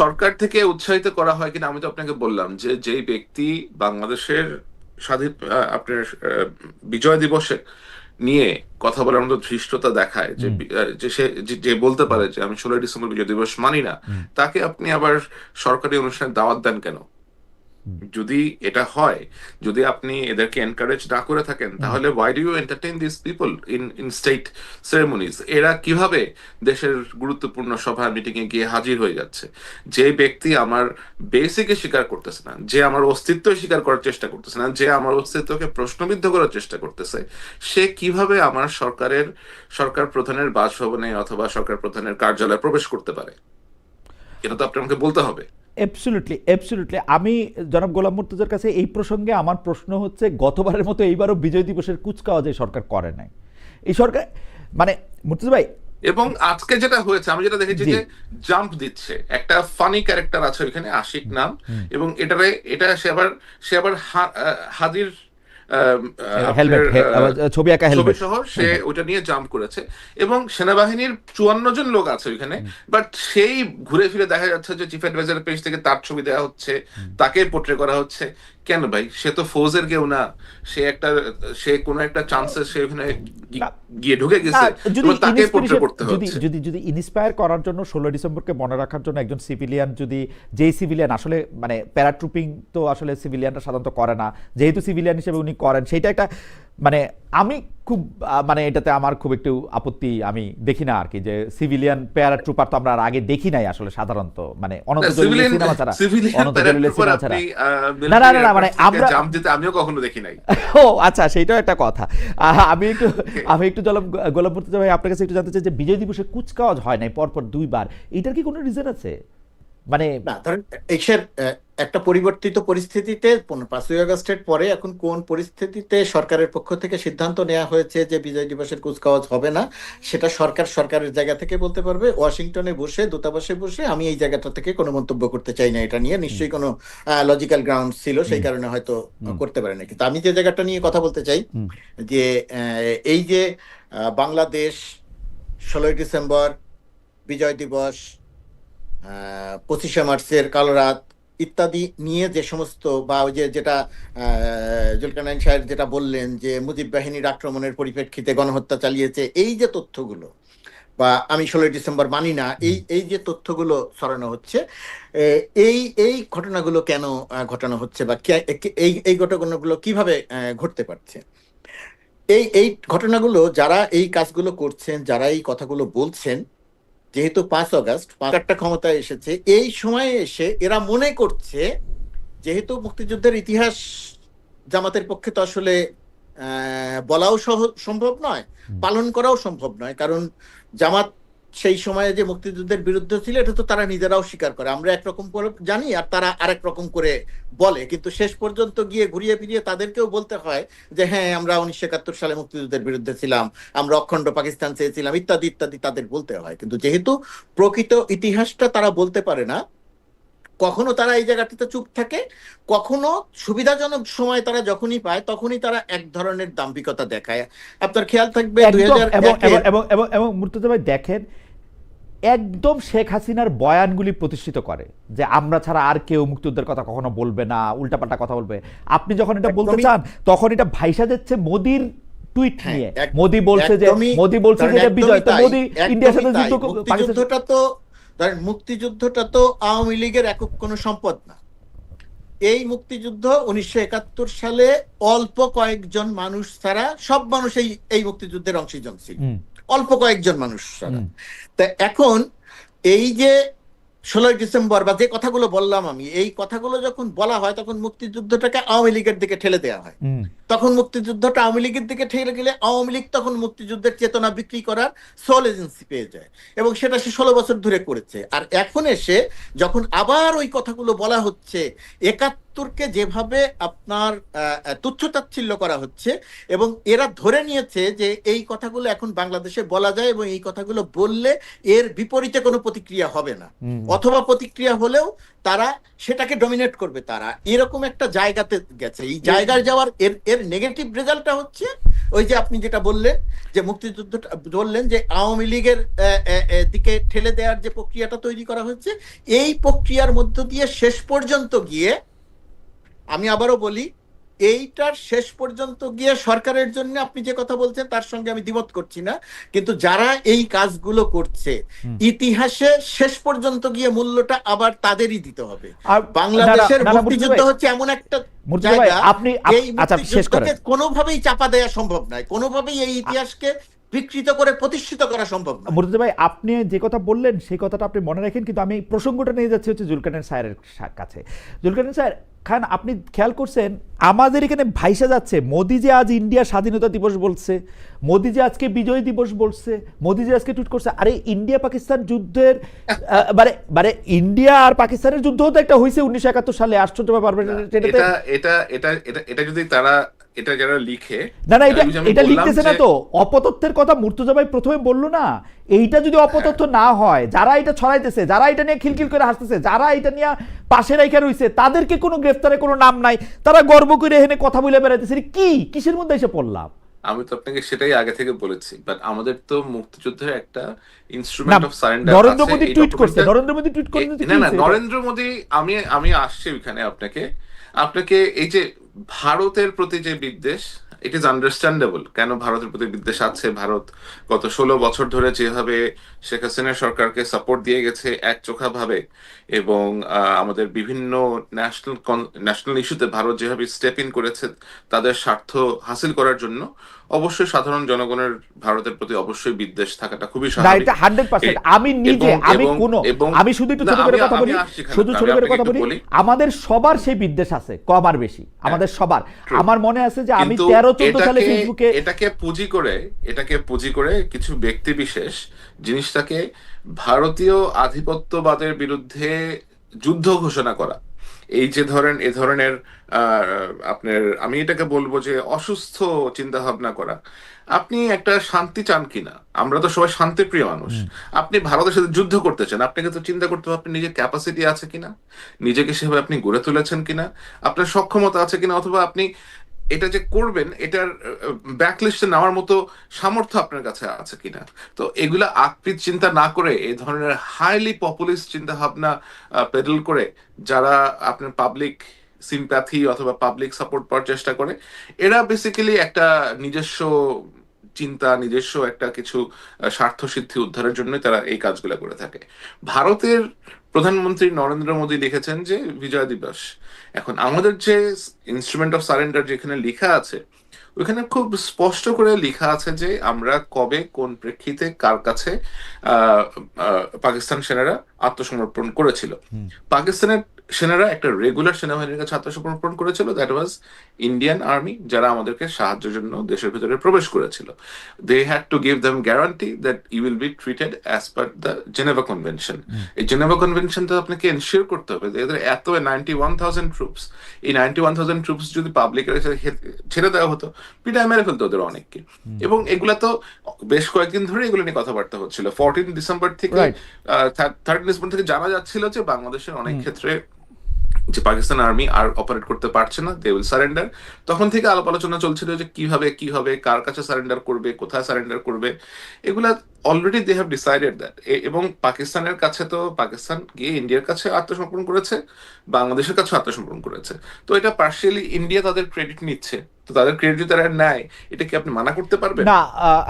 সরকার থেকে উৎসাহিত করা হয় কিনা, আমি তো আপনাকে বললাম যে যেই ব্যক্তি বাংলাদেশের আপনার বিজয় দিবসে নিয়ে কথা বলার মতো ধৃষ্টতা দেখায়, যে বলতে পারে যে আমি 16 ডিসেম্বর বিজয় দিবস মানি না, তাকে আপনি আবার সরকারি অনুষ্ঠানে দাওয়াত দেন কেন? যদি এটা হয়, যদি আপনি এদেরকে এনকারেজ না করে থাকেন, তাহলে why do you entertain these people in state ceremonies? এরা কিভাবে দেশের গুরুত্বপূর্ণ সভা মিটিং এ গিয়ে হাজির হয়ে যাচ্ছে? যে ব্যক্তি আমার বেসিকে স্বীকার করতেছে না, যে আমার অস্তিত্ব স্বীকার করার চেষ্টা করতেছে না, যে আমার অস্তিত্বকে প্রশ্নবিদ্ধ করার চেষ্টা করতেছে, সে কিভাবে আমার সরকার প্রধানের বাসভবনে অথবা সরকার প্রধানের কার্যালয়ে প্রবেশ করতে পারে? এটা তো আপনি আমাকে বলতে হবে। অ্যাবসলিউটলি। আমি জনাব গোলাম মুর্তজার কাছে এই প্রসঙ্গে আমার প্রশ্ন হচ্ছে, গতবারের মতো এইবারও বিজয় দিবসের কুচকাওয়াজ এই সরকার করে নাই। এই সরকার মানে মুর্তজা ভাই, এবং আজকে যেটা হয়েছে, আমি যেটা দেখেছি যে জাম্প দিচ্ছে একটা ফানি ক্যারেক্টার আছে ওইখানে, আশিক নাম, এবং এটা সে আবার হাজির ছবি সহ সে ওটা নিয়ে জাম্প করেছে, এবং সেনাবাহিনীর 54 জন লোক আছে ওইখানে, বাট সেই ঘুরে ফিরে দেখা যাচ্ছে যে চিফ অ্যাডভাইজার পেজ থেকে তার ছবি দেওয়া হচ্ছে, তাকে পোট্রে করা হচ্ছে। কেন ভাই, সে তো ফৌজের কেউ না, সে কোনো একটা চান্সে সে ওখানে না, গিয়ে ঢুকে না, গেছে, যদি এবার তাকে পোর্ট্রে ইন্সপিরেশন করতে যদি হচ্ছে। যদি যদি ইন্সপায়ার করার জন্য 16 ডিসেম্বরকে মনে রাখার জন্য একজন সিভিলিয়ান যদি, যেই সিভিলিয়ান আসলে মানে প্যারাট্রুপিং তো আসলে সিভিলিয়ানরা সাধারণত করে না, যেহেতু সিভিলিয়ান হিসেবে উনি করেন, সেইটা একটা মানে আমি খুব মানে এটাতে আমার খুব একটু আপত্তি আমি দেখি না আর কি, যে সিভিলিয়ান প্যারাট্রুপার তো আমরা আর আগে দেখি নাই আসলে সাধারণত, মানে অনন্ত জলিলের সিনেমা ছাড়া, অনন্ত জলিলের সিনেমা ছাড়া। না না না না, মানে আমরা জাম যেতে আমিও কখনো দেখি নাই। ও আচ্ছা, সেইটাও একটা কথা। আমি একটু গোলাম মুর্তজা ভাই আপনার কাছে একটু জানতে চাই যে বিজয় দিবসে কুচকাওয়াজ হয় নাই পরপর 2 বার, এটার কি কোনো রিজন আছে? মানে না ধরেন এইসের একটা পরিবর্তিত পরিস্থিতিতে 5ই আগস্টের পরে এখন কোন পরিস্থিতিতে সরকারের পক্ষ থেকে সিদ্ধান্ত নেওয়া হয়েছে যে বিজয় দিবসের কুচকাওয়াজ হবে না, সেটা সরকারের জায়গা থেকে বলতে পারবে। ওয়াশিংটনে বসে, দূতাবাসে বসে আমি এই জায়গাটা থেকে কোনো মন্তব্য করতে চাই না, এটা নিয়ে নিশ্চয়ই কোনো লজিক্যাল গ্রাউন্ড ছিল, সেই কারণে হয়তো করতে পারে না। কিন্তু আমি যে জায়গাটা নিয়ে কথা বলতে চাই যে এই যে বাংলাদেশ 16ই ডিসেম্বর বিজয় দিবস, 25শে মার্চের কালো রাত ইত্যাদি নিয়ে যে সমস্ত, বা ওই যে যেটা জুলকারনাইন সাহেব যেটা বললেন যে মুজিব বাহিনীর আক্রমণের পরিপ্রেক্ষিতে গণহত্যা চালিয়েছে, এই যে তথ্যগুলো, বা আমি 16ই ডিসেম্বর মানি না, এই যে তথ্যগুলো ছড়ানো হচ্ছে, এই ঘটনাগুলো কেন ঘটানো হচ্ছে, বা এই ঘটনাগুলো কিভাবে ঘটতে পারছে, এই ঘটনাগুলো যারা এই কাজগুলো করছেন, যারা এই কথাগুলো বলছেন, যেহেতু 5 আগস্ট একটা ক্ষমতায় এসেছে, এই সময়ে এসে এরা মনে করছে যেহেতু মুক্তিযুদ্ধের ইতিহাস জামাতের পক্ষে তো আসলে বলাও সম্ভব নয়, পালন করাও সম্ভব নয়, কারণ জামাত সেই সময়ে যে মুক্তিযুদ্ধের বিরুদ্ধে ছিল এটা তো তারা নিজেরাও স্বীকার করে। আমরা একরকম করে জানি আর তারা আরেক রকম করে বলে, কিন্তু শেষ পর্যন্ত গিয়ে ঘুরিয়ে ফিরিয়ে তাদেরকেও বলতে হয় যে হ্যাঁ আমরা 1971 সালে মুক্তিযুদ্ধের বিরুদ্ধে ছিলাম, আমরা অখণ্ড পাকিস্তান চেয়েছিলাম, ইত্যাদি ইত্যাদি তাদের বলতে হয়। কিন্তু যেহেতু প্রকৃত ইতিহাসটা তারা বলতে পারে না, কখনো তারা এই জায়গাটিতে চুপ থাকে, কখনো সুবিধাজনক সময় তারা যখনই পায় তখনই তারা এক ধরনের দাম্ভিকতা দেখায়। আপনার খেয়াল থাকবে এবং মুর্তজা ভাই দেখেন, একদম শেখ হাসিনার বয়ানগুলি প্রতিষ্ঠিত করে যে আমরা ছাড়া আর কেউ মুক্তিযুদ্ধের কথা কখনো বলবে না, উল্টাপাল্টা কথা বলবে। আপনি যখন এটা বলতে চান তখন এটা ভাইসা যাচ্ছে মোদির টুইট নিয়ে। মোদি বলছে যে এটা বিজয়, তো মোদি ইন্ডিয়ার সাথে যুদ্ধ, মুক্তিযুদ্ধটা তো আওয়ামী লীগের একক কোনো সম্পদ না। এই মুক্তিযুদ্ধ 1971 সালে অল্প কয়েকজন মানুষ ছাড়া সব মানুষ এই মুক্তিযুদ্ধের অংশীজন ছিল, অল্প কয়েকজন মানুষ ছাড়া। তা এখন এই যে 16ই ডিসেম্বর বা যে কথাগুলো বললাম আমি, এই কথাগুলো যখন বলা হয় তখন মুক্তিযুদ্ধটাকে আওয়ামী লীগের দিকে ঠেলে দেওয়া হয়। তখন মুক্তিযুদ্ধটা আওয়ামী লীগের দিকে ঠেলে গেলে আওয়ামী লীগ তখন মুক্তিযুদ্ধের চেতনা বিক্রি করার সোল এজেন্সি পেয়ে যায়, এবং সেটা সে 16 বছর ধরে করেছে। আর এখন এসে যখন আবার ওই কথাগুলো বলা হচ্ছে, 71কে যেভাবে আপনার তুচ্ছতাচ্ছিল্য করা হচ্ছে, এবং এরা ধরে নিয়েছে যে এই কথাগুলো এখন বাংলাদেশে বলা যায় এবং এই কথাগুলো বললে এর বিপরীতে কোনো প্রতিক্রিয়া হবে না, অথবা প্রতিক্রিয়া হলেও তারা সেটাকে ডমিনেট করবে, তারা এরকম একটা জায়গাতে গেছে। এই জায়গায় যাওয়ার এর নেগেটিভ রেজাল্টটা হচ্ছে ওই যে আপনি যেটা বললেন যে মুক্তিযুদ্ধটা বললেন যে আওয়ামী লীগের দিকে ঠেলে দেওয়ার যে প্রক্রিয়াটা তৈরি করা হচ্ছে, এই প্রক্রিয়ার মধ্য দিয়ে শেষ পর্যন্ত গিয়ে, আমি আবারও বলি, এইটার শেষ পর্যন্ত গিয়ে সরকারের জন্য আপনি যে কথা বলছেন তার সঙ্গে আমি দ্বিমত করছি না, কিন্তু যারা এই কাজগুলো করছে ইতিহাসে শেষ পর্যন্ত গিয়ে মূল্যটা আবার তাদেরই দিতে হবে। বাংলাদেশের মুক্তিযুদ্ধ হচ্ছে এমন একটা জায়গা, এই মুক্তিযুদ্ধকে কোনোভাবেই চাপা দেওয়া সম্ভব নয়, কোনোভাবেই এই ইতিহাসকে বিকৃত করে প্রতিষ্ঠিত করা সম্ভব না। মুর্তজা ভাই আপনি যে কথা বললেন সেই কথাটা আপনি মনে রাখেন, কিন্তু আমি প্রসঙ্গটা নিয়ে যাচ্ছি হচ্ছে জুলকারনাইন স্যারের কাছে। জুলকারনাইন স্যার খান, আপনি খেয়াল করছেন আমাদের এখানে ভাইসা যাচ্ছে মোদি যে আজ ইন্ডিয়া স্বাধীনতা দিবস বলছে, মোদি যে আজকে বিজয় দিবস বলছে, মোদি যে আজকে টুইট করছে, আরে ইন্ডিয়া পাকিস্তান যুদ্ধের মানে ইন্ডিয়া আর পাকিস্তানের যুদ্ধ তো একটা হয়েছে 1971 সালে, আশ্চর্য ব্যাপার। এটা যদি তারা এটা যারা লিখে, না এটা লিখতেছে না তো, অপতথ্যের কথা মুর্তজা ভাই প্রথমে বললো না, এইটা যদি অপতথ্য না হয়, যারা এটা ছড়াইতেছে, যারা এটা নিয়ে খিলখিল করে হাসতেছে, যারা এটা নিয়ে পাশে রাইখা রইছে, তাদেরকে কোনো গ্রেফতারের কোনো নাম নাই, তারা গর্ব করে এখানে কথা বলে বেড়াইতেছে, কিসের মধ্যে এসে পড়লাম? আমি তো আপনাকে সেটাই আগে থেকে বলেছি, বাট আমাদের তো মুক্তিযুদ্ধের একটা ইনস্ট্রুমেন্ট অফ সারেন্ডার আছে। নরেন্দ্র মোদি টুইট করছে, নরেন্দ্র মোদি টুইট করে না নরেন্দ্র মোদি, আমি আসছি ওইখানে আপনাকে। আপনাকে এই যে ভারতের প্রতি যে বিদ্বেষ, ইট ইজ আন্ডারস্ট্যান্ডেবল কেন ভারতের প্রতি বিদ্বেষ আছে। ভারত গত 16 বছর ধরে যেভাবে শেখ হাসিনা সরকারকে সাপোর্ট দিয়ে গেছে একচোখা ভাবে, এবং আমাদের বিভিন্ন ন্যাশনাল ন্যাশনাল ইস্যুতে ভারত যেভাবে স্টেপ ইন করেছে তাদের স্বার্থ হাসিল করার জন্য, অবশ্যই সাধারণ জনগণের ভারতের প্রতি অবশ্যই বিদ্বেষ থাকাটা খুবই না, স্বাভাবিক। এটা 100%। আমি নিজে, আমি শুধু একটু না, ছোট করে কথা বলি, আসছি খালেদ, শুধু ছোট আমি করে আপনাকে কথা একটু বলি, বলি। আমাদের সবার সেই বিদ্বেষ আছে, কম আর বেশি, আমাদের সবার। True. আমার মনে আছে যে আমি কিন্তু 13-14 সালে ফেসবুকে এটাকে পুঁজি করে কিছু ব্যক্তি বিশেষ জিনিসটাকে ভারতীয় আধিপত্যবাদের বিরুদ্ধে যুদ্ধ ঘোষণা করা, এ ধরনের আপনার, আমি এটাকে বলবো যে অসুস্থ চিন্তা ভাবনা করা। আপনি একটা শান্তি চান কিনা? আমরা তো সবাই শান্তিপ্রিয় মানুষ। আপনি ভারতের সাথে যুদ্ধ করতে চান, আপনাকে তো চিন্তা করতে হবে আপনি নিজের ক্যাপাসিটি আছে কিনা, নিজেকে সেভাবে আপনি গড়ে তুলেছেন কিনা, আপনার সক্ষমতা আছে কিনা, অথবা আপনি এটা যে করবেন এটার ব্যাকলিস্টে নেওয়ার মতো সামর্থ্য আপনার কাছে আছে কিনা। তো এগুলা আকৃত চিন্তা না করে এই ধরনের হাইলি পপুলিস্ট চিন্তা ভাবনা পেডল করে যারা আপনার পাবলিক সিম্প্যাথি অথবা পাবলিক সাপোর্ট পাওয়ার চেষ্টা করে, এরা বেসিক্যালি একটা নিজস্ব চিন্তা, নিজস্ব একটা কিছু স্বার্থ সিদ্ধি উদ্ধারের জন্য তারা এই কাজগুলো করে থাকে। ভারতের প্রধানমন্ত্রী নরেন্দ্র মোদী লিখেছেন যে বিজয় দিবস। এখন আমাদের যে ইনস্ট্রুমেন্ট অফ সারেন্ডার যেখানে লেখা আছে, ওইখানে খুব স্পষ্ট করে লেখা আছে যে আমরা কবে কোন প্রেক্ষিতে কার কাছে পাকিস্তান সেনারা আত্মসমর্পণ করেছিল। পাকিস্তানের সেনারা একটা রেগুলার সেনাবাহিনীর কাছে আত্মসমর্পণ করেছিল, দ্যাট ওয়াজ ইন্ডিয়ান আর্মি, যারা আমাদেরকে সাহায্যের জন্য দেশের ভিতরে প্রবেশ করেছিল। They had to give them guarantee that you will be treated as per the Geneva convention. এই জেনেভা কনভেনশনটা আপনাকে এনশিওর করতে হবে যে এদের এত 91,000 ট্রুপস, এই 91,000 ট্রুপস যদি পাবলিকের ছেড়ে দেওয়া হতো, পিটায় মেরে ফেলতো ওদের অনেককে। এবং এগুলা তো বেশ কয়েকদিন ধরে এগুলো নিয়ে কথাবার্তা হচ্ছিল। 14 ডিসেম্বর থেকে 13 ডিসেম্বর থেকে জানা যাচ্ছিল যে বাংলাদেশের অনেক ক্ষেত্রে যে পাকিস্তান আর্মি আর অপারেট করতে পারছে না, দে উইল সারেন্ডার। তখন থেকে আলাপ আলোচনা চলছিল যে কিভাবে কার কাছে সারেন্ডার করবে, কোথায় সারেন্ডার করবে, এগুলা already they have decided that. এবং পাকিস্তানের কাছে তো পাকিস্তান গিয়ে ইন্ডিয়ার কাছে আত্মসমর্পণ করেছে, বাংলাদেশের কাছে আত্মসমর্পণ করেছে। তো এটা পার্শিয়ালি ইন্ডিয়া তাদের ক্রেডিট নিচ্ছে, তো তাদের ক্রেডিট যদি তারা নেয়, এটা কি আপনি মানা করতে পারবেন? না,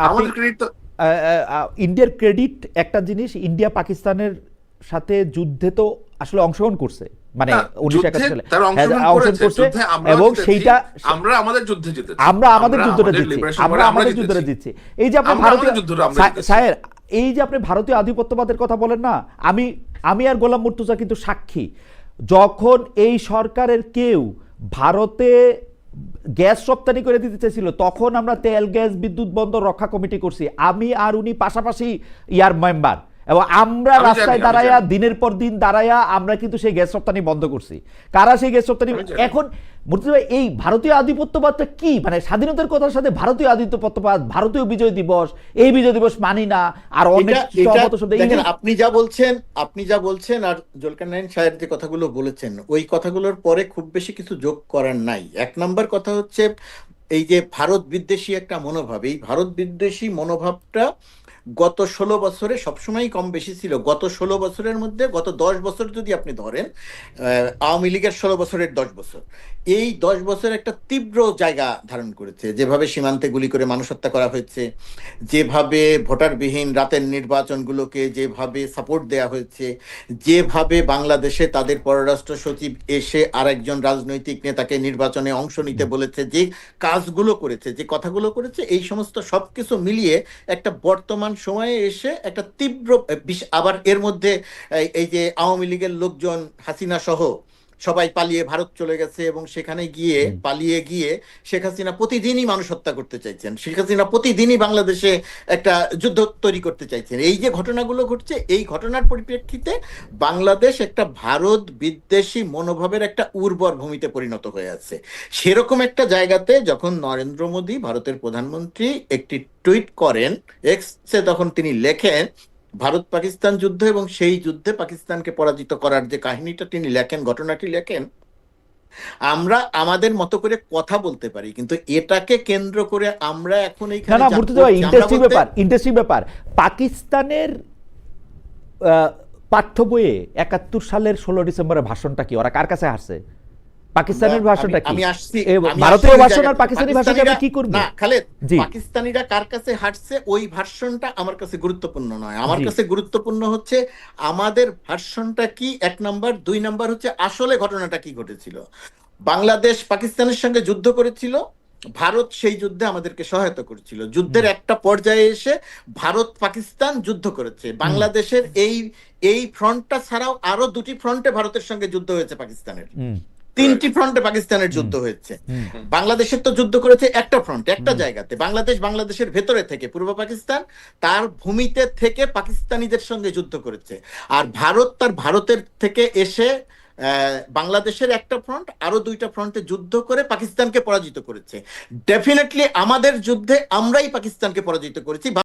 আমাদের ক্রেডিট তো ইন্ডিয়ার ক্রেডিট একটা জিনিস, ইন্ডিয়া পাকিস্তানের সাথে যুদ্ধে তো আসলে অংশগ্রহণ করছে, মানে 1971 সালে অংশগ্রহণ করছে, এবং সেইটা আমরা আমাদের যুদ্ধে জিতেছি, আমরা আমাদের যুদ্ধটা জিতছি। এই যে আপনি ভারতীয় সাহেব, এই যে আপনি ভারতীয় আধিপত্যবাদের কথা বলেন না, আমি আর গোলাম মুর্তজা কিন্তু সাক্ষী। যখন এই সরকারের কেউ ভারতে গ্যাস রপ্তানি করে দিতে চাইছিল, তখন আমরা তেল গ্যাস বিদ্যুৎ বন্দর রক্ষা কমিটি করছি, আমি আর উনি পাশাপাশি ইয়ার মেম্বার, এবং আমরা রাস্তায় দাঁড়াইয়া দিনের পর দিন দাঁড়াইয়া আমরা কিন্তু সেই গ্যাস রপ্তানি বন্ধ করছি। কারা সেই গ্যাস রপ্তানি? এখন মুর্তজা ভাই, এই ভারতীয় আধিপত্যবাদটা কি? মানে স্বাধীনতার কথার সাথে ভারতীয় আধিপত্যবাদ, ভারতীয় বিজয় দিবস, এই বিজয় দিবস মানি না, আর অনেক আপনি যা বলছেন আর জুলকারনাইন সাহেব যে কথাগুলো বলেছেন, ওই কথাগুলোর পরে খুব বেশি কিছু যোগ করার নাই। এক নম্বর কথা হচ্ছে এই যে ভারত বিদ্বেষী একটা মনোভাব, এই ভারত বিদ্বেষী মনোভাবটা গত 16 বছরে সবসময় কম বেশি ছিল। গত 16 বছরের মধ্যে গত 10 বছর যদি আপনি ধরেন, আওয়ামী লীগের 16 বছরের 10 বছর, এই 10 বছর একটা তীব্র জায়গা ধারণ করেছে। যেভাবে সীমান্তে গুলি করে মানুষ হত্যা করা হয়েছে, যেভাবে ভোটারবিহীন রাতের নির্বাচনগুলোকে যেভাবে সাপোর্ট দেওয়া হয়েছে, যেভাবে বাংলাদেশে তাদের পররাষ্ট্র সচিব এসে আরেকজন রাজনৈতিক নেতাকে নির্বাচনে অংশ নিতে বলেছে, যে কাজগুলো করেছে, যে কথাগুলো করেছে, এই সমস্ত সবকিছু মিলিয়ে একটা বর্তমান সময়ে এসে একটা তীব্র, আবার এর মধ্যে এই যে আওয়ামী লীগের লোকজন হাসিনা সহ সবাই পালিয়ে ভারত চলে গেছে, এবং সেখানে পালিয়ে গিয়ে শেখ হাসিনা প্রতিদিনই মানুষ হত্যা করতে চাইছেন, শেখ হাসিনা প্রতিদিনই বাংলাদেশে একটা যুদ্ধ তৈরি করতে চাইছেন। এই যে ঘটনাগুলো ঘটছে, এই ঘটনার পরিপ্রেক্ষিতে বাংলাদেশ একটা ভারত বিদ্বেষী মনোভাবের একটা উর্বর ভূমিতে পরিণত হয়ে আছে। সেরকম একটা জায়গাতে যখন নরেন্দ্র মোদী ভারতের প্রধানমন্ত্রী একটি টুইট করেন এক্সে, তখন তিনি লেখেন ভারত পাকিস্তান যুদ্ধ, এবং সেই যুদ্ধে পাকিস্তানকে পরাজিত করার যে কাহিনীটা তিনি লেখেন, ঘটনাটি লেখেন, আমরা আমাদের মতো করে কথা বলতে পারি, কিন্তু এটাকে কেন্দ্র করে আমরা এখন এইখানে ইন্টারেস্টিং ব্যাপার, পাকিস্তানের পাঠ্য বইয়ে 71 সালের 16 ডিসেম্বরের ভাষণটা কি, ওরা কার কাছে হারছে? পাকিস্তানের ভাষাটা কি? আমি আসছি, আমি ভারতীয় আসছি ওই ভাষণ আর জায়গাতে। পাকিস্তানি ভাষাকে আমি কি করব? না খালেদ, জি পাকিস্তানিরা কার কাছে হাঁটছে ওই ভার্সনটা আমার কাছে গুরুত্বপূর্ণ নয়। আমার জি কাছে গুরুত্বপূর্ণ হচ্ছে আমাদের ভার্সনটা কি, এক নাম্বার। দুই নাম্বার হচ্ছে আসলে ঘটনাটা কি ঘটেছিল। বাংলাদেশ পাকিস্তানের সঙ্গে যুদ্ধ করেছিল, ভারত সেই যুদ্ধে আমাদেরকে সহায়তা করেছিল। যুদ্ধের হুম একটা পর্যায়ে এসে ভারত পাকিস্তান যুদ্ধ করেছে। হুম বাংলাদেশের এই ফ্রন্টটা ছাড়াও আরো দুটি ফ্রন্টে ভারতের সঙ্গে যুদ্ধ হয়েছে পাকিস্তানের। হুম তিনটি ফ্রন্টে পাকিস্তানের হুম যুদ্ধ হয়েছে। হুম বাংলাদেশের তো যুদ্ধ করেছে একটা ফ্রন্ট, একটা হুম জায়গাতে। বাংলাদেশের ভেতরে থেকে পূর্ব পাকিস্তান তার ভূমিতে থেকে পাকিস্তানিদের সঙ্গে যুদ্ধ করেছে। আর ভারতের থেকে এসে বাংলাদেশের একটা ফ্রন্ট আরো দুইটা ফ্রন্টে যুদ্ধ করে পাকিস্তানকে পরাজিত করেছে। ডেফিনেটলি আমাদের যুদ্ধে আমরাই পাকিস্তানকে পরাজিত করেছি।